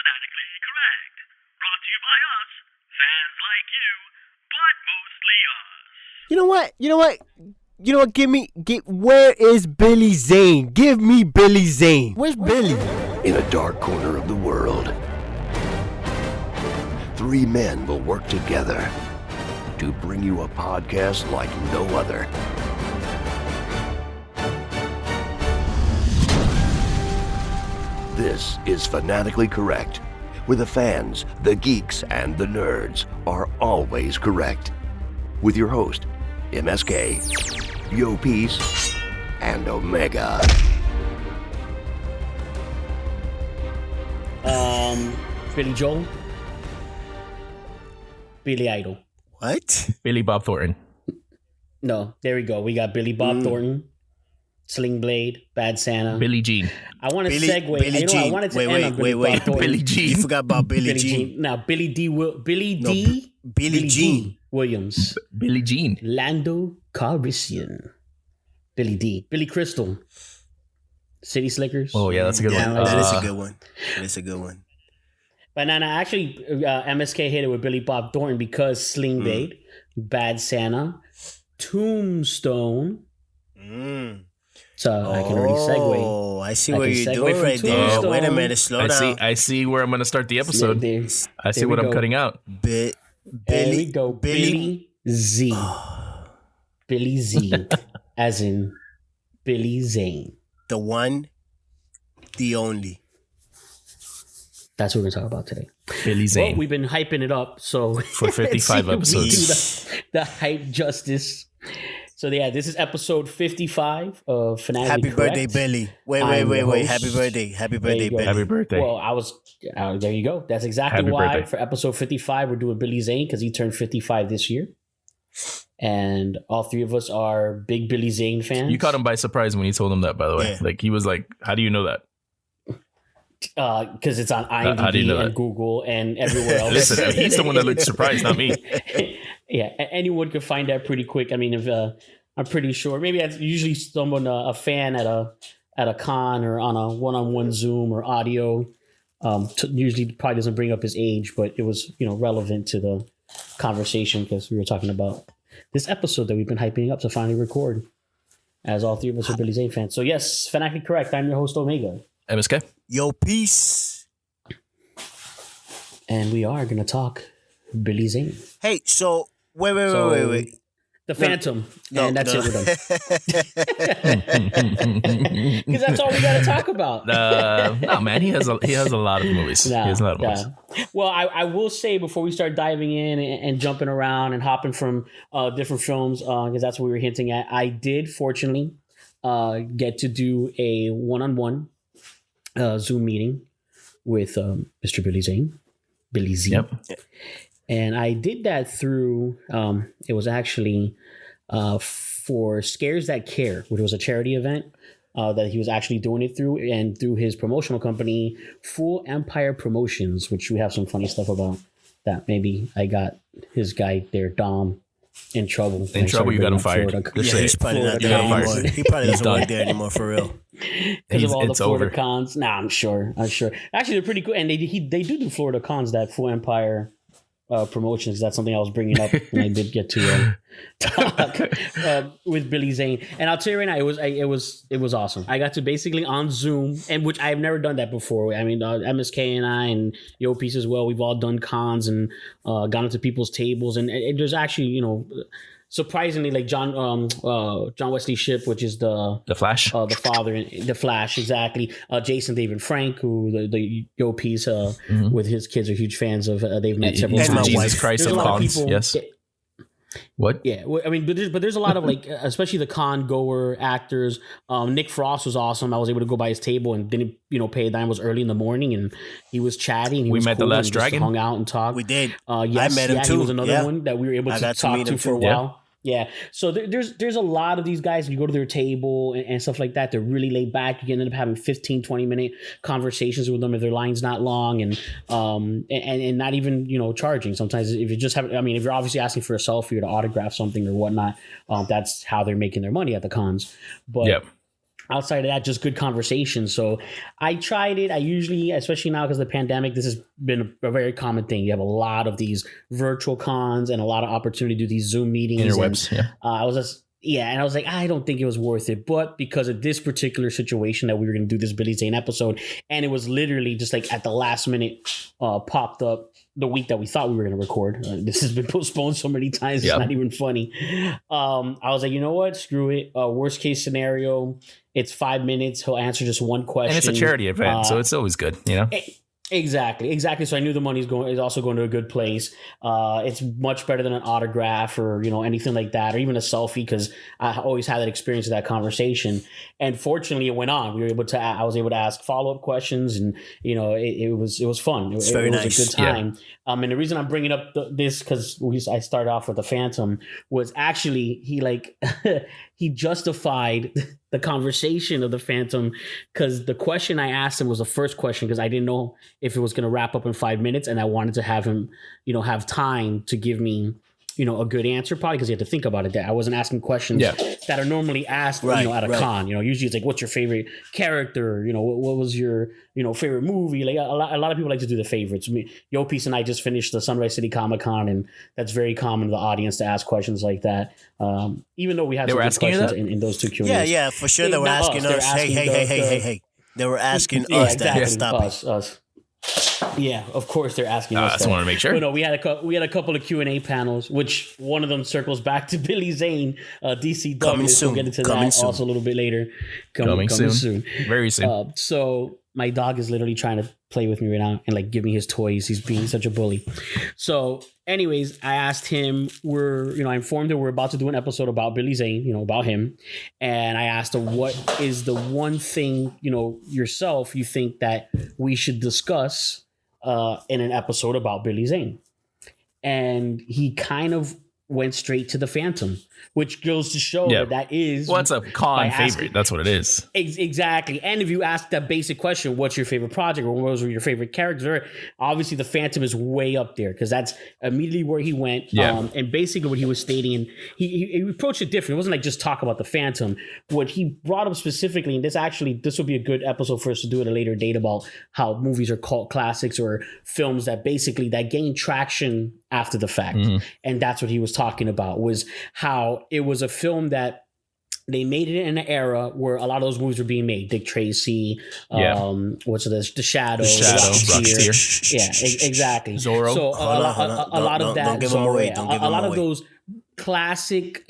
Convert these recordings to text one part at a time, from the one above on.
Fanatically Correct. Brought to you by us, fans like you, but mostly us. You know what? Where is Billy Zane? Give me Billy Zane. Where's Billy? In a dark corner of the world, three men will work together to bring you a podcast like no other. This is Fanatically Correct, where the fans, the geeks, and the nerds are always correct. With your host, MSK, Yo Peace, and Omega. Billy Joel, Billy Idol. What? Billy Bob Thornton. No, there we go. We got Billy Bob Thornton, Sling Blade, Bad Santa, Billy Jean. I want to Billy- segue. Billy I Jean. wanted to Wait, end on Billy Bob Thornton. Billy You Jean. forgot about Billy Jean. Now Billy D. Billy D. Jean. Williams, Billy Jean. Lando Calrissian, Billy D. Billy Crystal, City Slickers. Oh, yeah, that's a good Yeah, one. that is a good one. That is a good one. But no, actually, MSK hit it with Billy Bob Thornton because Sling Blade, Bad Santa, Tombstone. So I can already segue. Oh, I see I what can you're segue doing from right there. Tombstone. Wait a minute, slow down. I see where I'm going to start the episode. I see there what we I'm go. cutting out. There we go. Billy Z. Billy Z. As in Billy Zane. The one, the only. That's what we're going to talk about today. Billy Well, Zane. we've been hyping it up, so For 55 let's see if we episodes. do the hype justice. So yeah, this is episode 55 of Fanatically Happy Correct. birthday, Billy. I'm Wait. your host. Happy birthday. Happy There you birthday, go. Billy. Happy birthday. Well, there you go. That's exactly Happy why birthday. for episode 55 we're doing Billy Zane because he turned 55 this year, and all three of us are big Billy Zane fans. You caught him by surprise when you told him that, by the way. Yeah. Like, he was like, how do you know that? because it's on how do you IMDb know and that? Google and everywhere else. Listen, he's the one that looked surprised, not me. Yeah, anyone could find that pretty quick. I mean, if I'm pretty sure, maybe that's usually someone a fan at a con or on a one-on-one Zoom or audio. Usually probably doesn't bring up his age, but it was relevant to the conversation because we were talking about this episode that we've been hyping up to finally record, as all three of us are Billy Zane fans. So yes, Fanatically Correct. I'm your host Omega, MSK? Yo, peace. and we are gonna talk Billy Zane. Hey, so wait. The Phantom, No, and that's no. it with him. Because that's all we got to talk about. No, man, he has a lot of movies. Nah, he has a lot of movies. nah. Well, I will say before we start diving in and jumping around and hopping from different films, because that's what we were hinting at, I did fortunately get to do a one-on-one Zoom meeting with Mr. Billy Zane, Billy Z. Yep. And I did that through, it was actually for Scares That Care, which was a charity event that he was actually doing it through, and through his promotional company, Full Empire Promotions, which we have some funny stuff about that. Maybe I got his guy there, Dom, in trouble. In trouble, you got him fired. Florida. Just Yeah, say he's it. probably not Florida there Florida anymore. fired. He probably doesn't done. work there anymore, for real. Because of all the It's Florida over. cons. Nah, I'm sure. Actually, they're pretty cool. And they do Florida cons, that Full Empire promotions. That's something I was bringing up when I did get to talk with Billy Zane. And I'll tell you right now, it was awesome. I got to basically on Zoom, and which I've never done that before. I mean, MSK and I and Yo Peace as well. We've all done cons and gone into people's tables, and there's actually surprisingly, like John Wesley Shipp, which is the Flash? the father in The Flash, exactly. Jason David Frank, who the Yo Piece with his kids are huge fans of. They've met several And my times. Jesus wife. Christ There's of a lot of cons. people- Yes. What? Yeah, well, I mean, but there's a lot of like, especially the con goer actors. Nick Frost was awesome. I was able to go by his table and didn't pay a dime. It was early in the morning and he was chatty. And he We was met the cool Last and just Dragon? hung out and talked. We did. Yes, I met him He too. was another Yeah. one that we were able I to got to talk meet to him for a too. while. Yeah. So there's a lot of these guys. You go to their table and stuff like that. They're really laid back. You can end up having 15, 20-minute conversations with them if their line's not long and not even, charging. Sometimes if you just have, if you're obviously asking for a selfie or to autograph something or whatnot, that's how they're making their money at the cons. But Yep. outside of that, just good conversation. So I tried it. I usually, especially now because of the pandemic, this has been a very common thing. You have a lot of these virtual cons and a lot of opportunity to do these Zoom meetings. Interwebs, and, and I was like, I don't think it was worth it. But because of this particular situation that we were going to do this Billy Zane episode, and it was literally just like at the last minute popped up the week that we thought we were going to record. This has been postponed so many times. It's not even funny. I was like, you know what? Screw it. Worst case scenario, it's 5 minutes. He'll answer just one question. And it's a charity event, so it's always good, you know? Exactly. So I knew the money is also going to a good place. It's much better than an autograph or anything like that, or even a selfie, because I always had that experience of that conversation. And fortunately, it went on. I was able to ask follow up questions, and it was fun. It was nice. A good time. Yeah. And the reason I'm bringing up this because I started off with the Phantom was actually he justified the conversation of the Phantom, because the question I asked him was the first question, because I didn't know if it was going to wrap up in 5 minutes, and I wanted to have him, have time to give me, a good answer, probably because he had to think about it. That I wasn't asking questions that are normally asked, at a con. Usually it's like, what's your favorite character? What was your, favorite movie? Like a lot of people like to do the favorites. Yo Peace and I just finished the Sunrise City Comic Con, and that's very common to the audience to ask questions like that. Even though we had some good questions in those two Q&As. Yeah, for sure. They were asking us, hey. They were asking us to stop it. Us. Yeah, of course they're asking us. I just want to make sure. But no, we had a couple of Q&A panels, which one of them circles back to Billy Zane, DC. Coming soon. We'll get into that also a little bit later. Coming soon. Very soon. So my dog is literally trying to play with me right now and give me his toys. He's being such a bully. So anyways, I asked him, I informed him we're about to do an episode about Billy Zane, about him. And I asked him, what is the one thing, yourself, you think that we should discuss in an episode about Billy Zane? And he kind of went straight to the Phantom, which goes to show that is what's a con favorite. That's what it is. Exactly. And if you ask that basic question, what's your favorite project, or what was your favorite character, obviously the Phantom is way up there, because that's immediately where he went. And basically what he was stating, and he approached it different. It wasn't like just talk about the Phantom. What he brought up specifically, and this will be a good episode for us to do at a later date, about how movies are cult classics, or films that basically that gain traction after the fact. And that's what he was talking about, was how it was a film that they made it in an era where a lot of those movies were being made. Dick Tracy, what's this? The Shadow, Rocketeer. Yeah, exactly. Zorro. So a lot of that. Don't give them away. A lot of those classic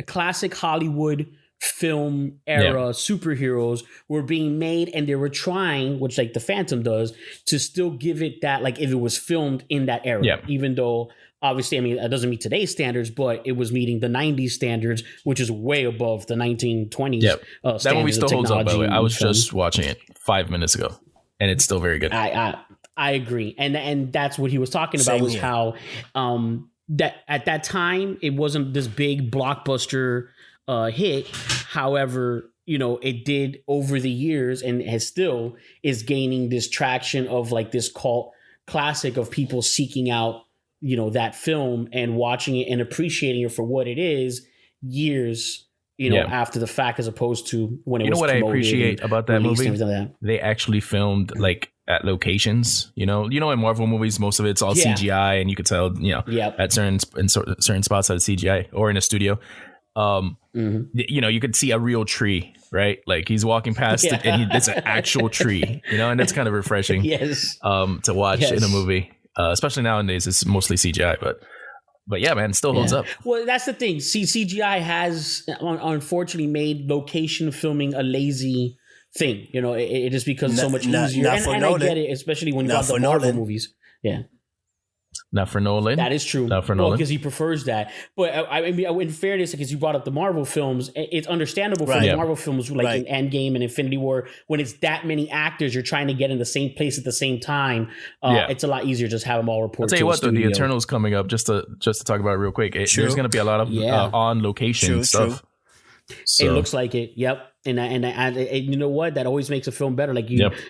Hollywood film era superheroes were being made, and they were trying, which like the Phantom does, to still give it that, like if it was filmed in that era, even though obviously, I mean, it doesn't meet today's standards, but it was meeting the 90s standards, which is way above the 1920s. That movie still holds up, by the way. I was just watching it 5 minutes ago, and it's still very good. I agree. And that's what he was talking about, was how that at that time, it wasn't this big blockbuster hit. However, it did over the years, and has still is gaining this traction of like this cult classic of people seeking out that film and watching it and appreciating it for what it is years, after the fact, as opposed to when it was what I appreciate about that movie? Like they actually filmed like at locations, in Marvel movies, most of it's all CGI, and you could tell, at certain spots that it's CGI, or in a studio. You could see a real tree, right? Like he's walking past it, and it's an actual tree, and that's kind of refreshing to watch in a movie. Especially nowadays, it's mostly CGI, but yeah, man, it still holds up. Well, that's the thing. CGI has unfortunately made location filming a lazy thing. It just becomes so much easier. And I get it, especially when you got the Marvel movies. Yeah. Not for Nolan. That is true. Not for Nolan. Because he prefers that. But I mean, in fairness, because you brought up the Marvel films, it's understandable for the Marvel films like in Endgame and Infinity War, when it's that many actors you're trying to get in the same place at the same time. It's a lot easier just have them all report. I'll tell you what, though, the Eternals coming up. Just to talk about it real quick. There's going to be a lot of on location stuff. True. So. It looks like it. Yep. And you know what? That always makes a film better. Like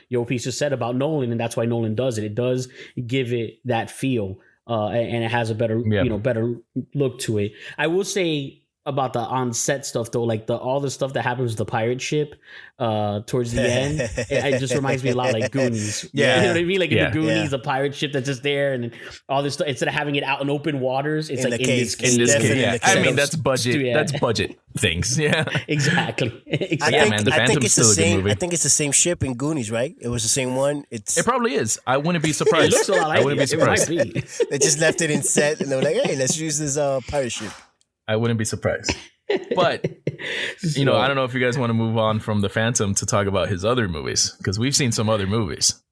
Yo Piece just said about Nolan, and that's why Nolan does it. It does give it that feel, and it has a better, better look to it. I will say, about the on-set stuff though, like all the stuff that happens with the pirate ship towards the end. It just reminds me a lot like Goonies. Yeah. You know what I mean? Like in the Goonies, a pirate ship that's just there, and all this stuff. Instead of having it out in open waters, it's in like in this cave. Yeah. I mean, that's budget. That's budget things. Yeah. Exactly. I think it's the same. I think it's the same ship in Goonies, right? It was the same one. It probably is. I wouldn't be surprised. It looks a lot like I wouldn't be surprised. It might be. They just left it in set, and they were like, "Hey, let's use this pirate ship." I wouldn't be surprised. But, I don't know if you guys want to move on from The Phantom to talk about his other movies, because we've seen some other movies.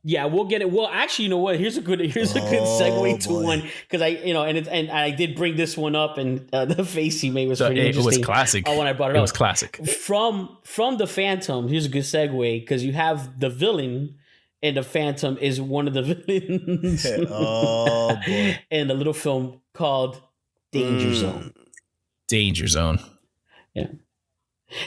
Yeah, we'll get it. Well, actually, you know what? Here's a good segue to one, because I did bring this one up, and the face he made was pretty interesting. It was classic. When I brought it up, it was classic. From The Phantom, here's a good segue, because you have the villain, and The Phantom is one of the villains. Oh boy! In a little film called Danger Zone. Danger Zone. Yeah.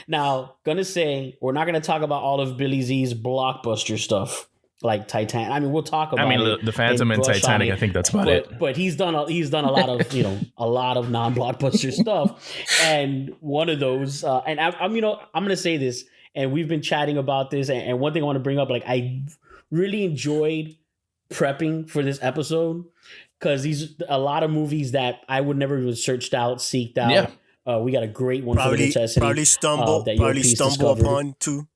Now, gonna say we're not gonna talk about all of Billy Z's blockbuster stuff like Titanic. I mean, we'll talk about. The Phantom and Titanic. I think that's about it. But he's done a lot of a lot of non-blockbuster stuff, and one of those. And I'm gonna say this, and we've been chatting about this, and one thing I want to bring up, like I really enjoyed prepping for this episode. Because these a lot of movies that I would never have searched out, seeked out. Yeah. We got a great one for the necessity. Probably stumble upon too.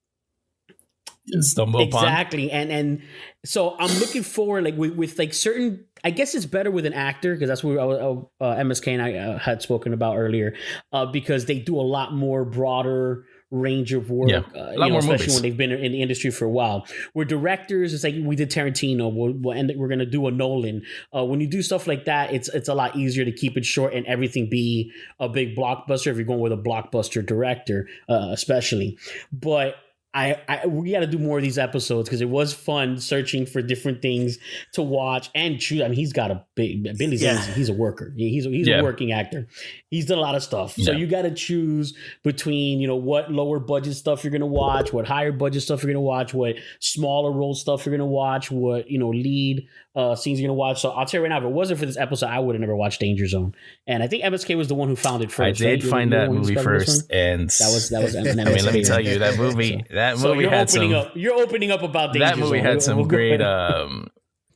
Exactly, and so I'm looking forward, like with like certain. I guess it's better with an actor, because that's what MSK and I had spoken about earlier. Because they do a lot more broader range of work, especially movies. When they've been in the industry for a while. We're directors, it's like we did Tarantino, we're going to do a Nolan. When you do stuff like that, it's a lot easier to keep it short and everything be a big blockbuster if you're going with a blockbuster director, especially. But we got to do more of these episodes, because it was fun searching for different things to watch and choose. I mean, he's got a big Billy Zane. He's a worker. He's a working actor. He's done a lot of stuff. So you got to choose between what lower budget stuff you're gonna watch, what higher budget stuff you're gonna watch, what smaller role stuff you're gonna watch, what lead scenes you're gonna watch. So I'll tell you right now, if it wasn't for this episode, I would have never watched Danger Zone. And I think MSK was the one who found it first. I did find that movie first, and that was MSK. I mean, let me tell you, that movie. You're opening up about Danger Zone. That movie had some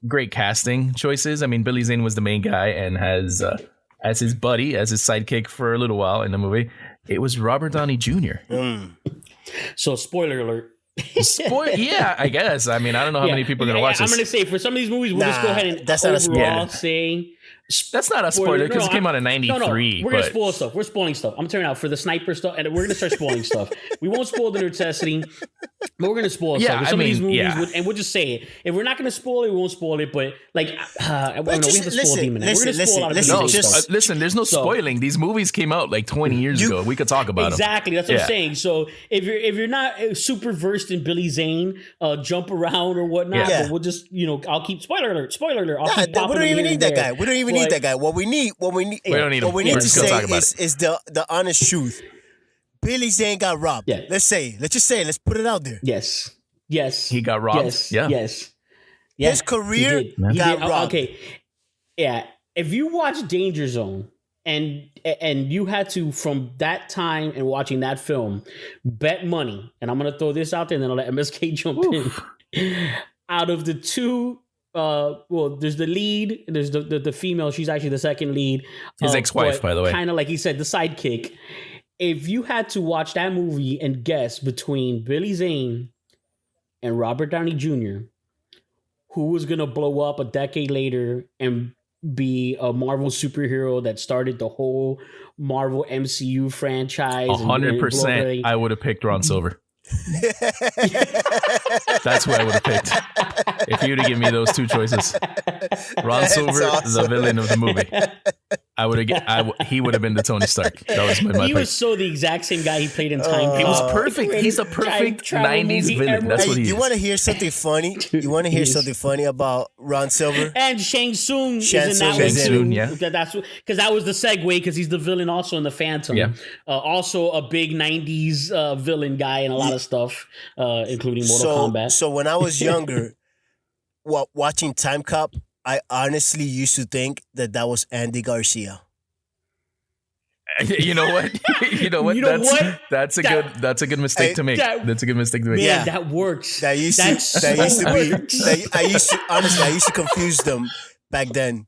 great casting choices. I mean, Billy Zane was the main guy and has as his buddy, as his sidekick for a little while in the movie. It was Robert Downey Jr. So spoiler alert. Yeah, I guess. I mean, I don't know how many people are going to watch this. I'm going to say, for some of these movies, we'll just go ahead and overall say... That's not a spoiler, because it came out in 93. No, we're going to spoil stuff. We're spoiling stuff. I'm turning out for the sniper stuff, and we're going to start spoiling stuff. We won't spoil the necessity, but we're going to spoil stuff. With some of these movies, and we'll just say it. If we're not going to spoil it, we won't spoil it, but like, we have to spoil Demon Knight. We're going to spoil a lot of stuff. Listen, there's no spoiling. These movies came out like 20 years ago. We could talk about them. Exactly, that's what I'm saying. So if you're not super versed in Billy Zane, jump around or whatnot, but we'll just, I'll keep, spoiler alert. We don't even need that guy. We don't even need that guy. What we need to say is the honest truth. Billy Zane got robbed. Yeah. Let's just say it. Let's put it out there. Yes. He got robbed. Yes. His career got robbed. Okay. Yeah. If you watch Danger Zone and you had to, from that time and watching that film, bet money, and I'm going to throw this out there and then I'll let MSK jump in. Out of the two, there's the lead, there's the female, she's actually the second lead. His ex-wife, by the way. Kind of like he said, the sidekick. If you had to watch that movie and guess between Billy Zane and Robert Downey Jr., who was going to blow up a decade later and be a Marvel superhero that started the whole Marvel MCU franchise. 100%, I would have picked Ron Silver. That's what I would have picked if you'd have given me those two choices. Ron Silver, the villain of the movie. He would have been the Tony Stark. That was my pick. Was so the exact same guy he played in Time. He was perfect. He's a perfect 90s villain. That's what he is. You want to hear something funny? You want to hear something funny about Ron Silver? And Shang Tsung is in that one. Shang Tsung, yeah. That's because that was the segue, because he's the villain also in The Phantom. Yeah. Also a big 90s villain guy in a lot of stuff, including Mortal Kombat. So when I was younger, watching Time Cop, I honestly used to think that was Andy Garcia. You know what? That's a good mistake to make. That's a good mistake to make. Man, that works. I used to confuse them back then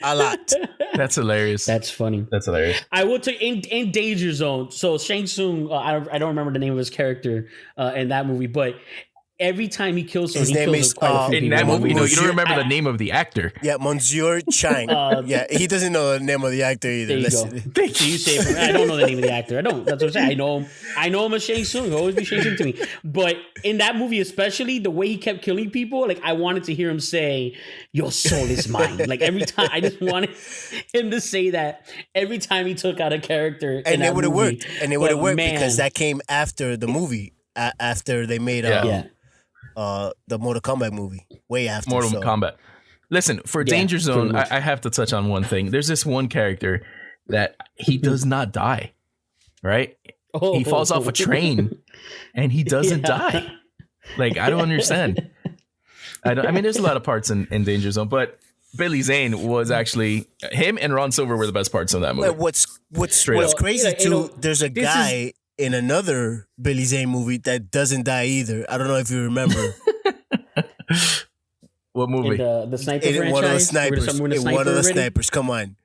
a lot. That's hilarious. That's funny. That's hilarious. I will take in Danger Zone. So Shang Tsung, I don't remember the name of his character in that movie, but every time he kills someone, he kills quite a few in that movie. No, you don't remember the name of the actor. Yeah, Monsieur Chang. Yeah, he doesn't know the name of the actor either. There you go. You say it for me. I don't know the name of the actor. I don't. That's what I'm saying. I know him as Shang Tsung. He'll always be Shang Tsung to me. But in that movie, especially the way he kept killing people, like I wanted to hear him say, "Your soul is mine." Like every time, I just wanted him to say that every time he took out a character. And it would have worked. And it would have worked because that came after the movie. After they made the Mortal Kombat movie, way after. Mortal Kombat. Listen, for Danger Zone, I have to touch on one thing. There's this one character that he does not die, right? He falls off a train and he doesn't die. Like, I don't understand. I mean, there's a lot of parts in Danger Zone, but Billy Zane was actually, him and Ron Silver were the best parts of that movie. What's crazy too, there's a guy in another Billy Zane movie that doesn't die either. I don't know if you remember. What movie? In the sniper franchise? One of the snipers. Come on.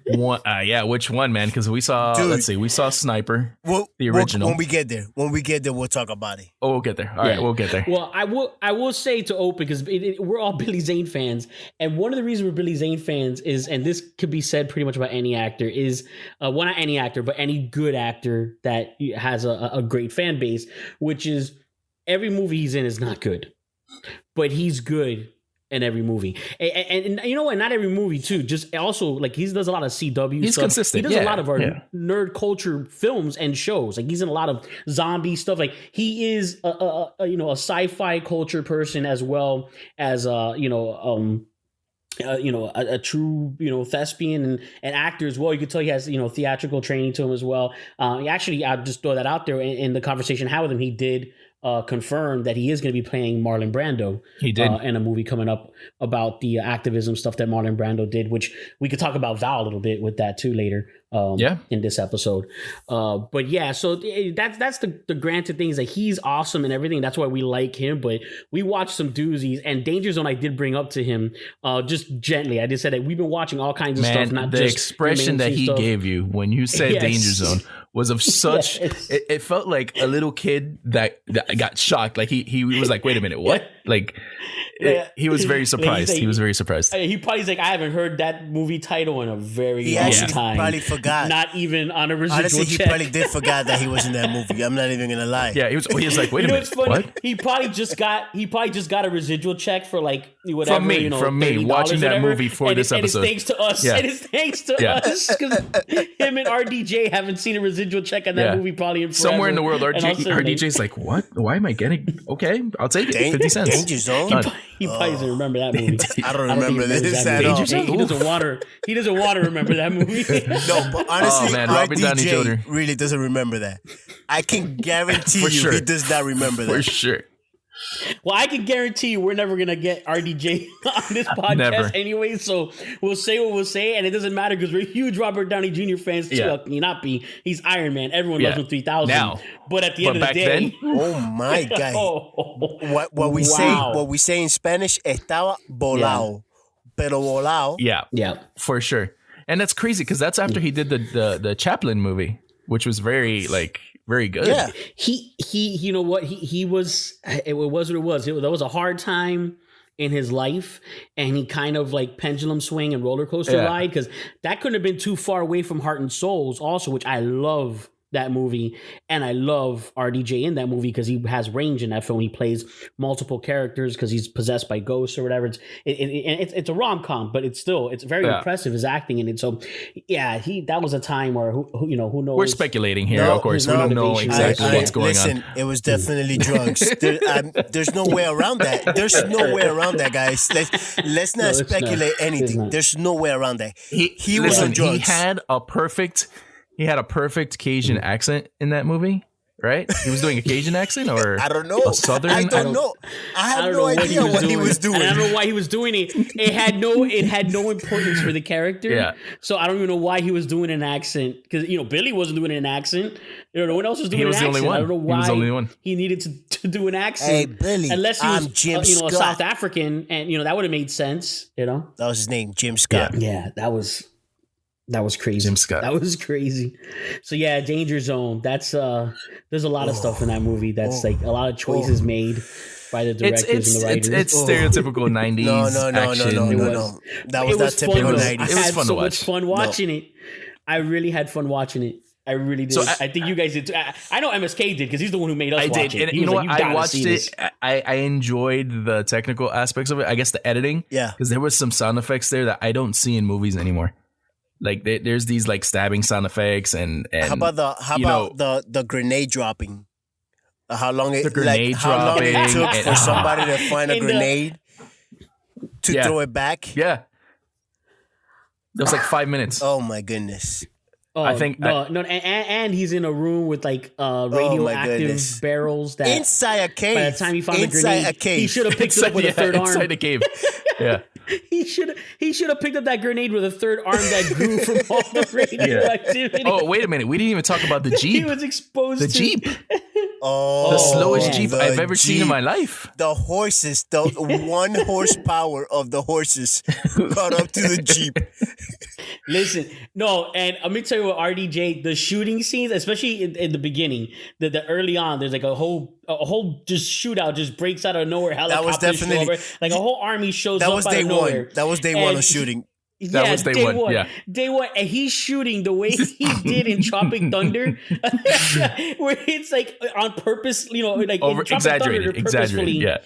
Which one, man? Because we saw, we saw Sniper, the original. When we get there, we'll talk about it. Oh, we'll get there. All right, we'll get there. Well, I will say to open, because we're all Billy Zane fans, and one of the reasons we're Billy Zane fans is, and this could be said pretty much about any actor, is well, not any actor, but any good actor that has a great fan base, which is every movie he's in is not good, but he's good in every movie, and you know what? Not every movie too. Just also like he does a lot of CW. He's stuff. consistent. He does a lot of our nerd culture films and shows. Like he's in a lot of zombie stuff. Like he is a sci-fi culture person as well as a true thespian and actor as well. You could tell he has theatrical training to him as well. Actually, I'll just throw that out there in the conversation I had with him. He did confirmed that he is going to be playing Marlon Brando. He did in a movie coming up about the activism stuff that Marlon Brando did, which we could talk about Val a little bit with that too later. In this episode. But yeah, so that's the granted things that he's awesome and everything. That's why we like him. But we watched some doozies, and Danger Zone I did bring up to him just gently. I just said that we've been watching all kinds of stuff. Not the just expression that he gave you when you said Danger Zone was of such. It felt like a little kid that got shocked. Like he was like, "Wait a minute, what?" Like he was very surprised. He was very surprised. He probably's like, "I haven't heard that movie title in a very long time." Probably forgot. Not even on a residual Honestly, check. he probably did forgot that he was in that movie. I'm not even gonna lie. Yeah, he was like, "Wait a minute, what?" He probably just got a residual check for like whatever from me watching that movie for this episode. And it's thanks to us. Yeah. And it's thanks to us because him and RDJ haven't seen a residual check on that movie probably in forever. Somewhere in the world, RDJ's like, "What? Why am I getting? Okay, I'll take it. 50 cents." Danger Zone. He probably doesn't remember that movie. I don't remember this at all. He doesn't want to remember that movie. No, but honestly, RDJ really doesn't remember that. I can guarantee he does not remember that. For sure. Well, I can guarantee you we're never going to get RDJ on this podcast anyway, so we'll say what we'll say, and it doesn't matter because we're huge Robert Downey Jr. fans too. How can you not be? He's Iron Man. Everyone loves him 3000. Now, but at the end of the day... oh my God. What we say in Spanish, estaba volado. Pero volado. Yeah, for sure. And that's crazy because that's after he did the Chaplin movie, which was very good. Yeah. He you know what? He was, it was what it was. That was a hard time in his life, and he kind of like pendulum swing and roller coaster ride, because that couldn't have been too far away from Heart and Souls also, which I love that movie, and I love RDJ in that movie because he has range in that film. He plays multiple characters because he's possessed by ghosts or whatever. It's a rom-com, but it's very impressive, his acting in it. So that was a time where who knows. We're speculating here, of course. We don't know exactly what's going on. It was definitely drugs. There's no way around that. There's no way around that, guys. Let's not speculate anything. There's no way around that. He was on drugs. He had a perfect Cajun accent in that movie. right? He was doing a Cajun accent or I don't know. A Southern. I don't know. I have no idea what he was doing. I don't know why he was doing it. It had no importance for the character. Yeah. So I don't even know why he was doing an accent because Billy wasn't doing an accent. No one else was doing an accent. Only one. I don't know why he was the only one. He needed to do an accent. Hey Billy, unless he was Jim a Scott. South African, and that would have made sense. That was his name, Jim Scott. Yeah, that was crazy. Jim Scott. That was crazy. So yeah, Danger Zone. That's there's a lot of stuff in that movie that's like a lot of choices made by the directors and the writers. It's stereotypical 90s action. No. That was not typical 90s. I had so much fun watching it. I really had fun watching it. I really did. So I think you guys did too. I know MSK did because he's the one who made us watch it. And you know what? I watched it. I enjoyed the technical aspects of it. I guess the editing. Yeah. Because there was some sound effects there that I don't see in movies anymore. Like there's these like stabbing sound effects and how about the grenade dropping? How long it took for somebody to find a grenade to throw it back? Yeah. That was like 5 minutes. Oh my goodness. Oh, I think and he's in a room with like radioactive barrels that inside a cave. By the time he found the grenade, he should have picked it up with a third arm. Inside the cave. Yeah. He should have picked up that grenade with a third arm that grew from all the radioactivity. Oh, wait a minute. We didn't even talk about the Jeep. He was exposed to the Jeep. The slowest Jeep I've ever seen in my life. The horses, the 1 horsepower of the horses caught up to the Jeep. Listen, no, and let me tell you what, RDJ, the shooting scenes, especially in the beginning, the early on, there's like a whole just shootout just breaks out of nowhere. That was definitely like a whole army shows up out of nowhere. That was day one of shooting. That was day one. Yeah. Day one. And he's shooting the way he did in Tropic Thunder, where it's like on purpose, like over exaggerated. Yeah.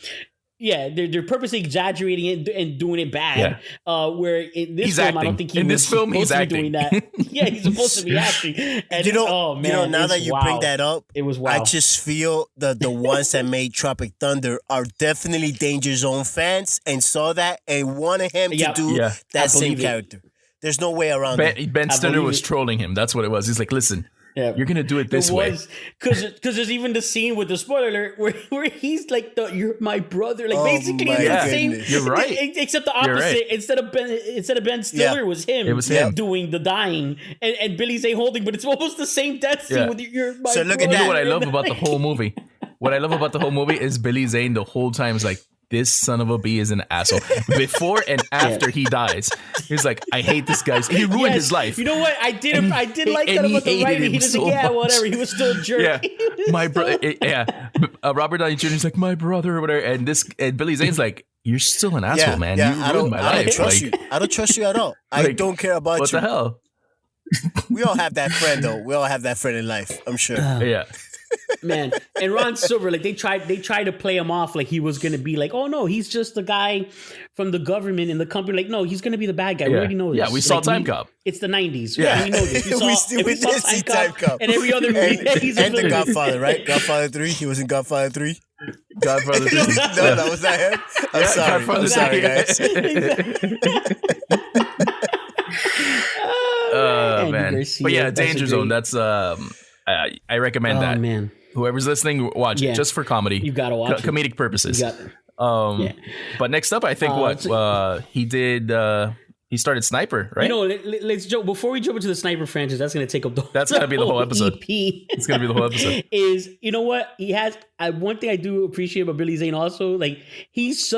Yeah, they're purposely exaggerating it and doing it bad. Yeah. Where in this film, I don't think he's supposed to be doing that. Yeah, he's supposed to be acting. And now that you bring that up, it was wild. I just feel that the ones that made Tropic Thunder are definitely Danger Zone fans and saw that and wanted him to do that same character. There's no way around it. Ben Stiller was trolling him. That's what it was. He's like, listen. Yeah. You're gonna do it this way because there's even the scene with the spoiler alert where he's like you're my brother, like basically the same. You're right, except the opposite. Right. Instead of Ben Stiller, it was him. It was him doing the dying, and Billy Zane holding, but it's almost the same death scene with your. My so brother. Look at that. You know what I love about the whole movie? What I love about the whole movie is Billy Zane the whole time is like, this son of a bee is an asshole. Before and after he dies, he's like, I hate this guy. He ruined his life. You know what? I did like that about the writing. He was like, whatever. He was still a jerk. Yeah, my brother. Robert Downey Jr. is like, my brother or whatever. And Billy Zane's like, you're still an asshole, man. You ruined my life. I don't trust you. I don't trust you at all. I don't care about you. What the hell? We all have that friend, though. We all have that friend in life. I'm sure. Yeah. Man, and Ron Silver, like they tried to play him off like he was gonna be like, oh no, he's just the guy from the government in the company. Like, no, he's gonna be the bad guy. We already know this. Yeah, we saw Time Cop. It's the 90s. Yeah, we know this. We did see Time Cop. And every other movie. And the Godfather, right? Godfather 3. He was in Godfather 3. Godfather 3. No, that was not him. I'm sorry, guys. Man. But yeah, Danger Zone. That's I recommend that. Man. Whoever's listening, watch it just for comedy. You gotta watch it. Comedic purposes. But next up, I think he did. He started Sniper, right? Let's jump before we jump into the Sniper franchise. That's going to take up That's going to be the whole episode. EP. It's going to be the whole episode. What he has? One thing I do appreciate about Billy Zane also, like he's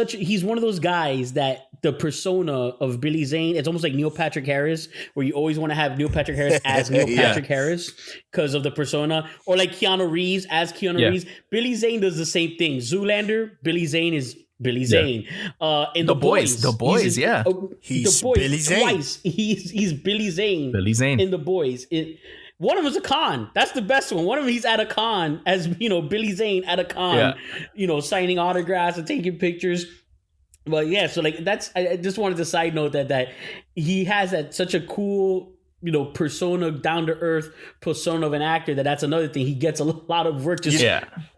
one of those guys that the persona of Billy Zane, it's almost like Neil Patrick Harris, where you always want to have Neil Patrick Harris as Neil Patrick Harris because of the persona, or like Keanu Reeves as Keanu Reeves. Billy Zane does the same thing. Zoolander, Billy Zane is Billy Zane. In The Boys. He's Billy Zane. Twice. He's Billy Zane. Billy Zane. In The Boys. One of them is a con. That's the best one. One of them he's at a con as, Billy Zane at a con, signing autographs and taking pictures. But yeah, so like I just wanted to side note that he has such a cool persona, down to earth persona of an actor that's another thing. He gets a lot of work just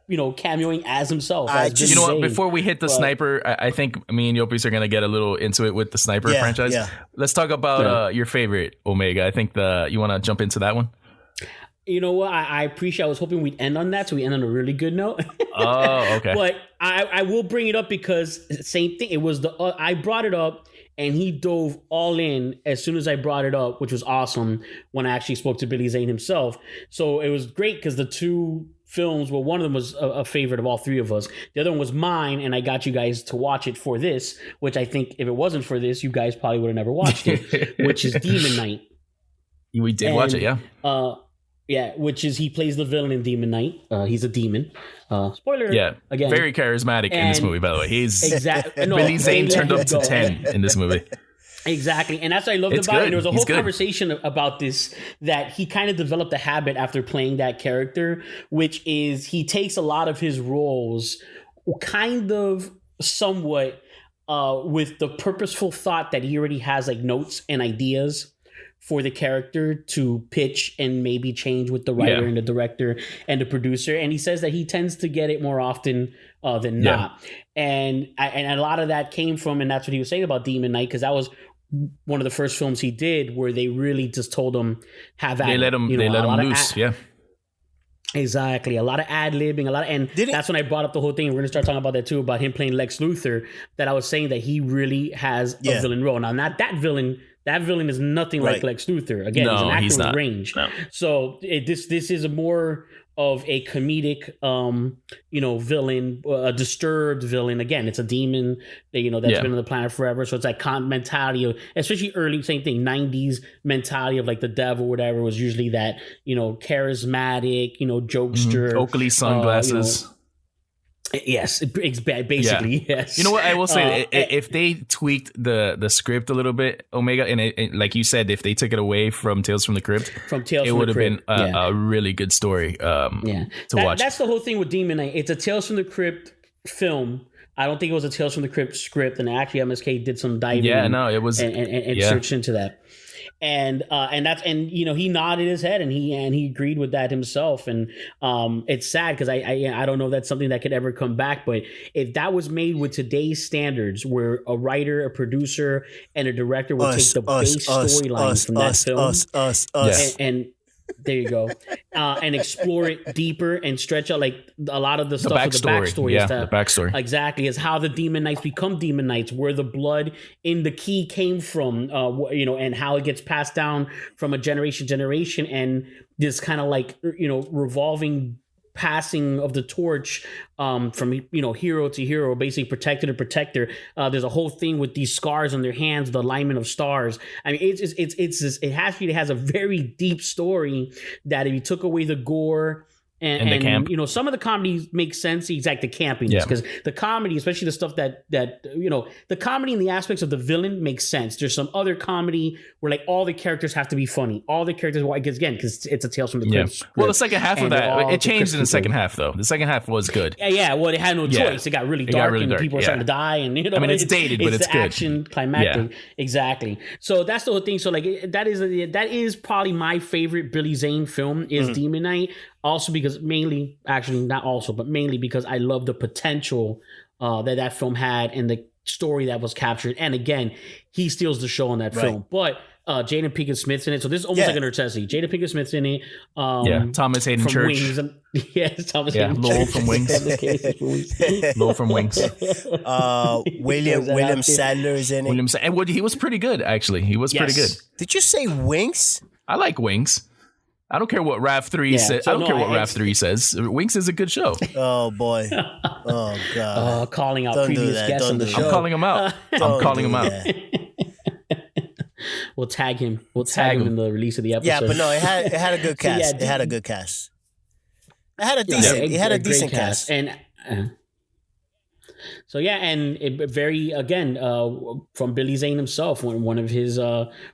cameoing as himself. You know what? Before we hit the Sniper, I think me and Yopis are gonna get a little into it with the Sniper franchise. Yeah. Let's talk about your favorite Omega. I think you want to jump into that one. You know what? I appreciate. I was hoping we'd end on that, so we end on a really good note. Oh, okay. But I will bring it up because same thing. It was I brought it up, and he dove all in as soon as I brought it up, which was awesome when I actually spoke to Billy Zane himself. So it was great because the two films, well, one of them was a favorite of all three of us. The other one was mine, and I got you guys to watch it for this, which I think if it wasn't for this, you guys probably would have never watched it, which is Demon Knight. We did watch it, yeah. Yeah, which is he plays the villain in Demon Knight. He's a demon. Spoiler. Yeah, again, very charismatic in this movie. By the way, he's exactly Billy Zane turned up to 10 in this movie. Exactly, and that's what I loved about it. And there was a whole conversation about this that he kind of developed a habit after playing that character, which is he takes a lot of his roles, kind of somewhat with the purposeful thought that he already has like notes and ideas for the character to pitch and maybe change with the writer and the director and the producer. And he says that he tends to get it more often than not. And a lot of that came from, and that's what he was saying about Demon Knight, because that was one of the first films he did where they really just told him they let him loose. Exactly. A lot of ad-libbing, that's when I brought up the whole thing. We're going to start talking about that too, about him playing Lex Luthor, that I was saying that he really has a villain role. Now, not that villain. That villain is nothing like Lex Luthor. Again, he's an actor with range. No. So this is a more of a comedic, villain, a disturbed villain. Again, it's a demon that, that's been on the planet forever. So it's like mentality of, especially early, same thing, 90s mentality of like the devil, whatever, was usually that, charismatic, jokester. Oakley sunglasses. Yes, basically, yes. You know what I will say? If they tweaked the script a little bit, Omega, and like you said, if they took it away from Tales from the Crypt, it would have been a really good story to watch. That's the whole thing with Demon Knight. It's a Tales from the Crypt film. I don't think it was a Tales from the Crypt script, and actually MSK did some diving. Yeah, no, it was, and searched into that. And he nodded his head and he agreed with that himself. And it's sad because I don't know if that's something that could ever come back. But if that was made with today's standards, where a writer, a producer, and a director would take the base storyline from that film, and there you go, and explore it deeper and stretch out like a lot of the stuff with the backstory. The backstory exactly is how the Demon Knights become Demon Knights, where the blood in the key came from, and how it gets passed down from a generation to generation, and this kind of like revolving passing of the torch from hero to hero, basically protector to protector. There's a whole thing with these scars on their hands, the alignment of stars. I mean, it has a very deep story that if you took away the gore and the camp, some of the comedy makes sense. Exactly, the campiness, because the comedy, especially the stuff that the comedy and the aspects of the villain makes sense. There's some other comedy where like all the characters have to be funny. All the characters, because it's a Tales from the Crypt. Well, the second half of that, it changed in the second half though. The second half was good. Yeah. Well, they had no choice. It got really dark, and people were starting to die, and it's dated, but it's the good. Action climactic, exactly. So that's the whole thing. So like that is probably my favorite Billy Zane film is Demon Knight. Also because mainly because I love the potential that film had and the story that was captured. And again, he steals the show on that film. But Jada Pinkett Smith's in it, so this is almost like a necessity. Jada Pinkett Smith's in it. Thomas Hayden Church. Yes, Thomas Hayden Lowell from Wings. Lowell from Wings. William Sadler is in it. And he was pretty good, actually. He was pretty good. Did you say Winks? I like Wings. I don't care what RAV3 says. I don't care what RAV3 says. Winx is a good show. Oh boy. Oh god. Calling out previous guests on the show. I'm calling him out. We'll tag him. We'll tag him in the release of the episode. Yeah, but no, it had a good cast. It had a good cast. It had a decent cast. And so yeah, and it very again from Billy Zane himself, one of his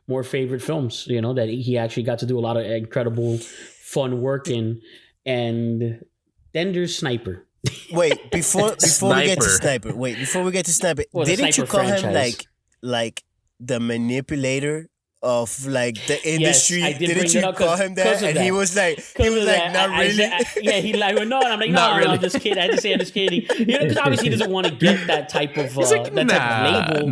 more favorite films. That he actually got to do a lot of incredible, fun work in. And then there's Sniper. Wait, before we get to Sniper. Didn't you call him like the manipulator like the industry. Yes, didn't you call him that? And he was like, not really. He like, well, no, and I'm like, no, really. I'm just kidding. I just say I'm just kidding. Because obviously he doesn't want to get that type of type of label.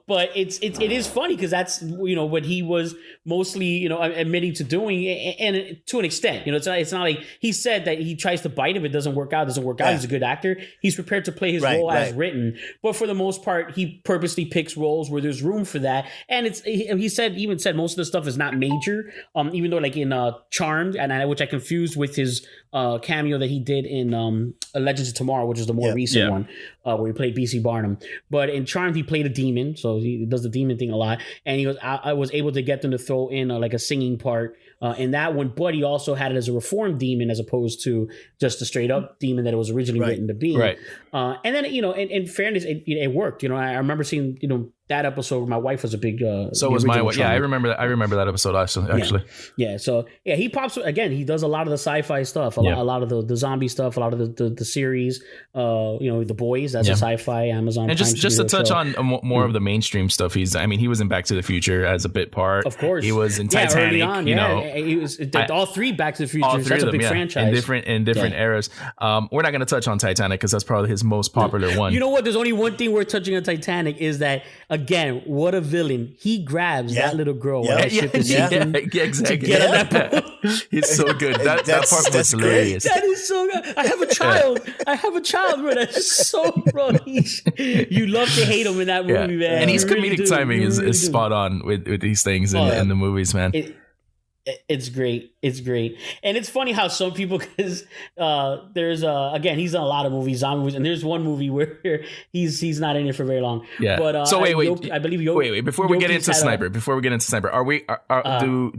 But it is funny because that's what he was mostly admitting to doing, and to an extent, it's not like he said that he tries to bite if it doesn't work out. Yeah. He's a good actor. He's prepared to play his role as written, but for the most part, he purposely picks roles where there's room for that. And he said most of the stuff is not major, even though like in Charmed, which I confused with his cameo that he did in Legends of Tomorrow, which is the more recent one, where he played BC Barnum. But in Charmed, he played a demon, so he does the demon thing a lot. And I was able to get them to throw in like a singing part in that one, but he also had it as a reformed demon as opposed to just a straight up demon that it was originally written to be. Right. And then in fairness, it worked. I remember seeing that episode. My wife was a big. So was my wife. Yeah, I remember that episode actually. Yeah. So he pops again. He does a lot of the sci-fi stuff, a lot of the zombie stuff, a lot of the series. The Boys. That's a sci-fi Amazon. And just to touch on more of the mainstream stuff. He was in Back to the Future as a bit part. Of course, he was in Titanic. Early on, he was all three Back to the Future. That's a big franchise in different eras. We're not going to touch on Titanic because that's probably his most popular one. You know what? There's only one thing worth touching on Titanic is that, again, what a villain. He grabs that little girl while the ship is sinking exactly. to get on that boat. He's so good. That part was hilarious. That is so good. I have a child, bro. That's so bro. You love to hate him in that movie, man. And his comedic timing is spot on with these things in the movies, man. It's great. And it's funny how some people, because there's again, he's done a lot of movies, zombie movies, and there's one movie where he's not in it for very long. Yeah. But so I believe before we get into Sniper, do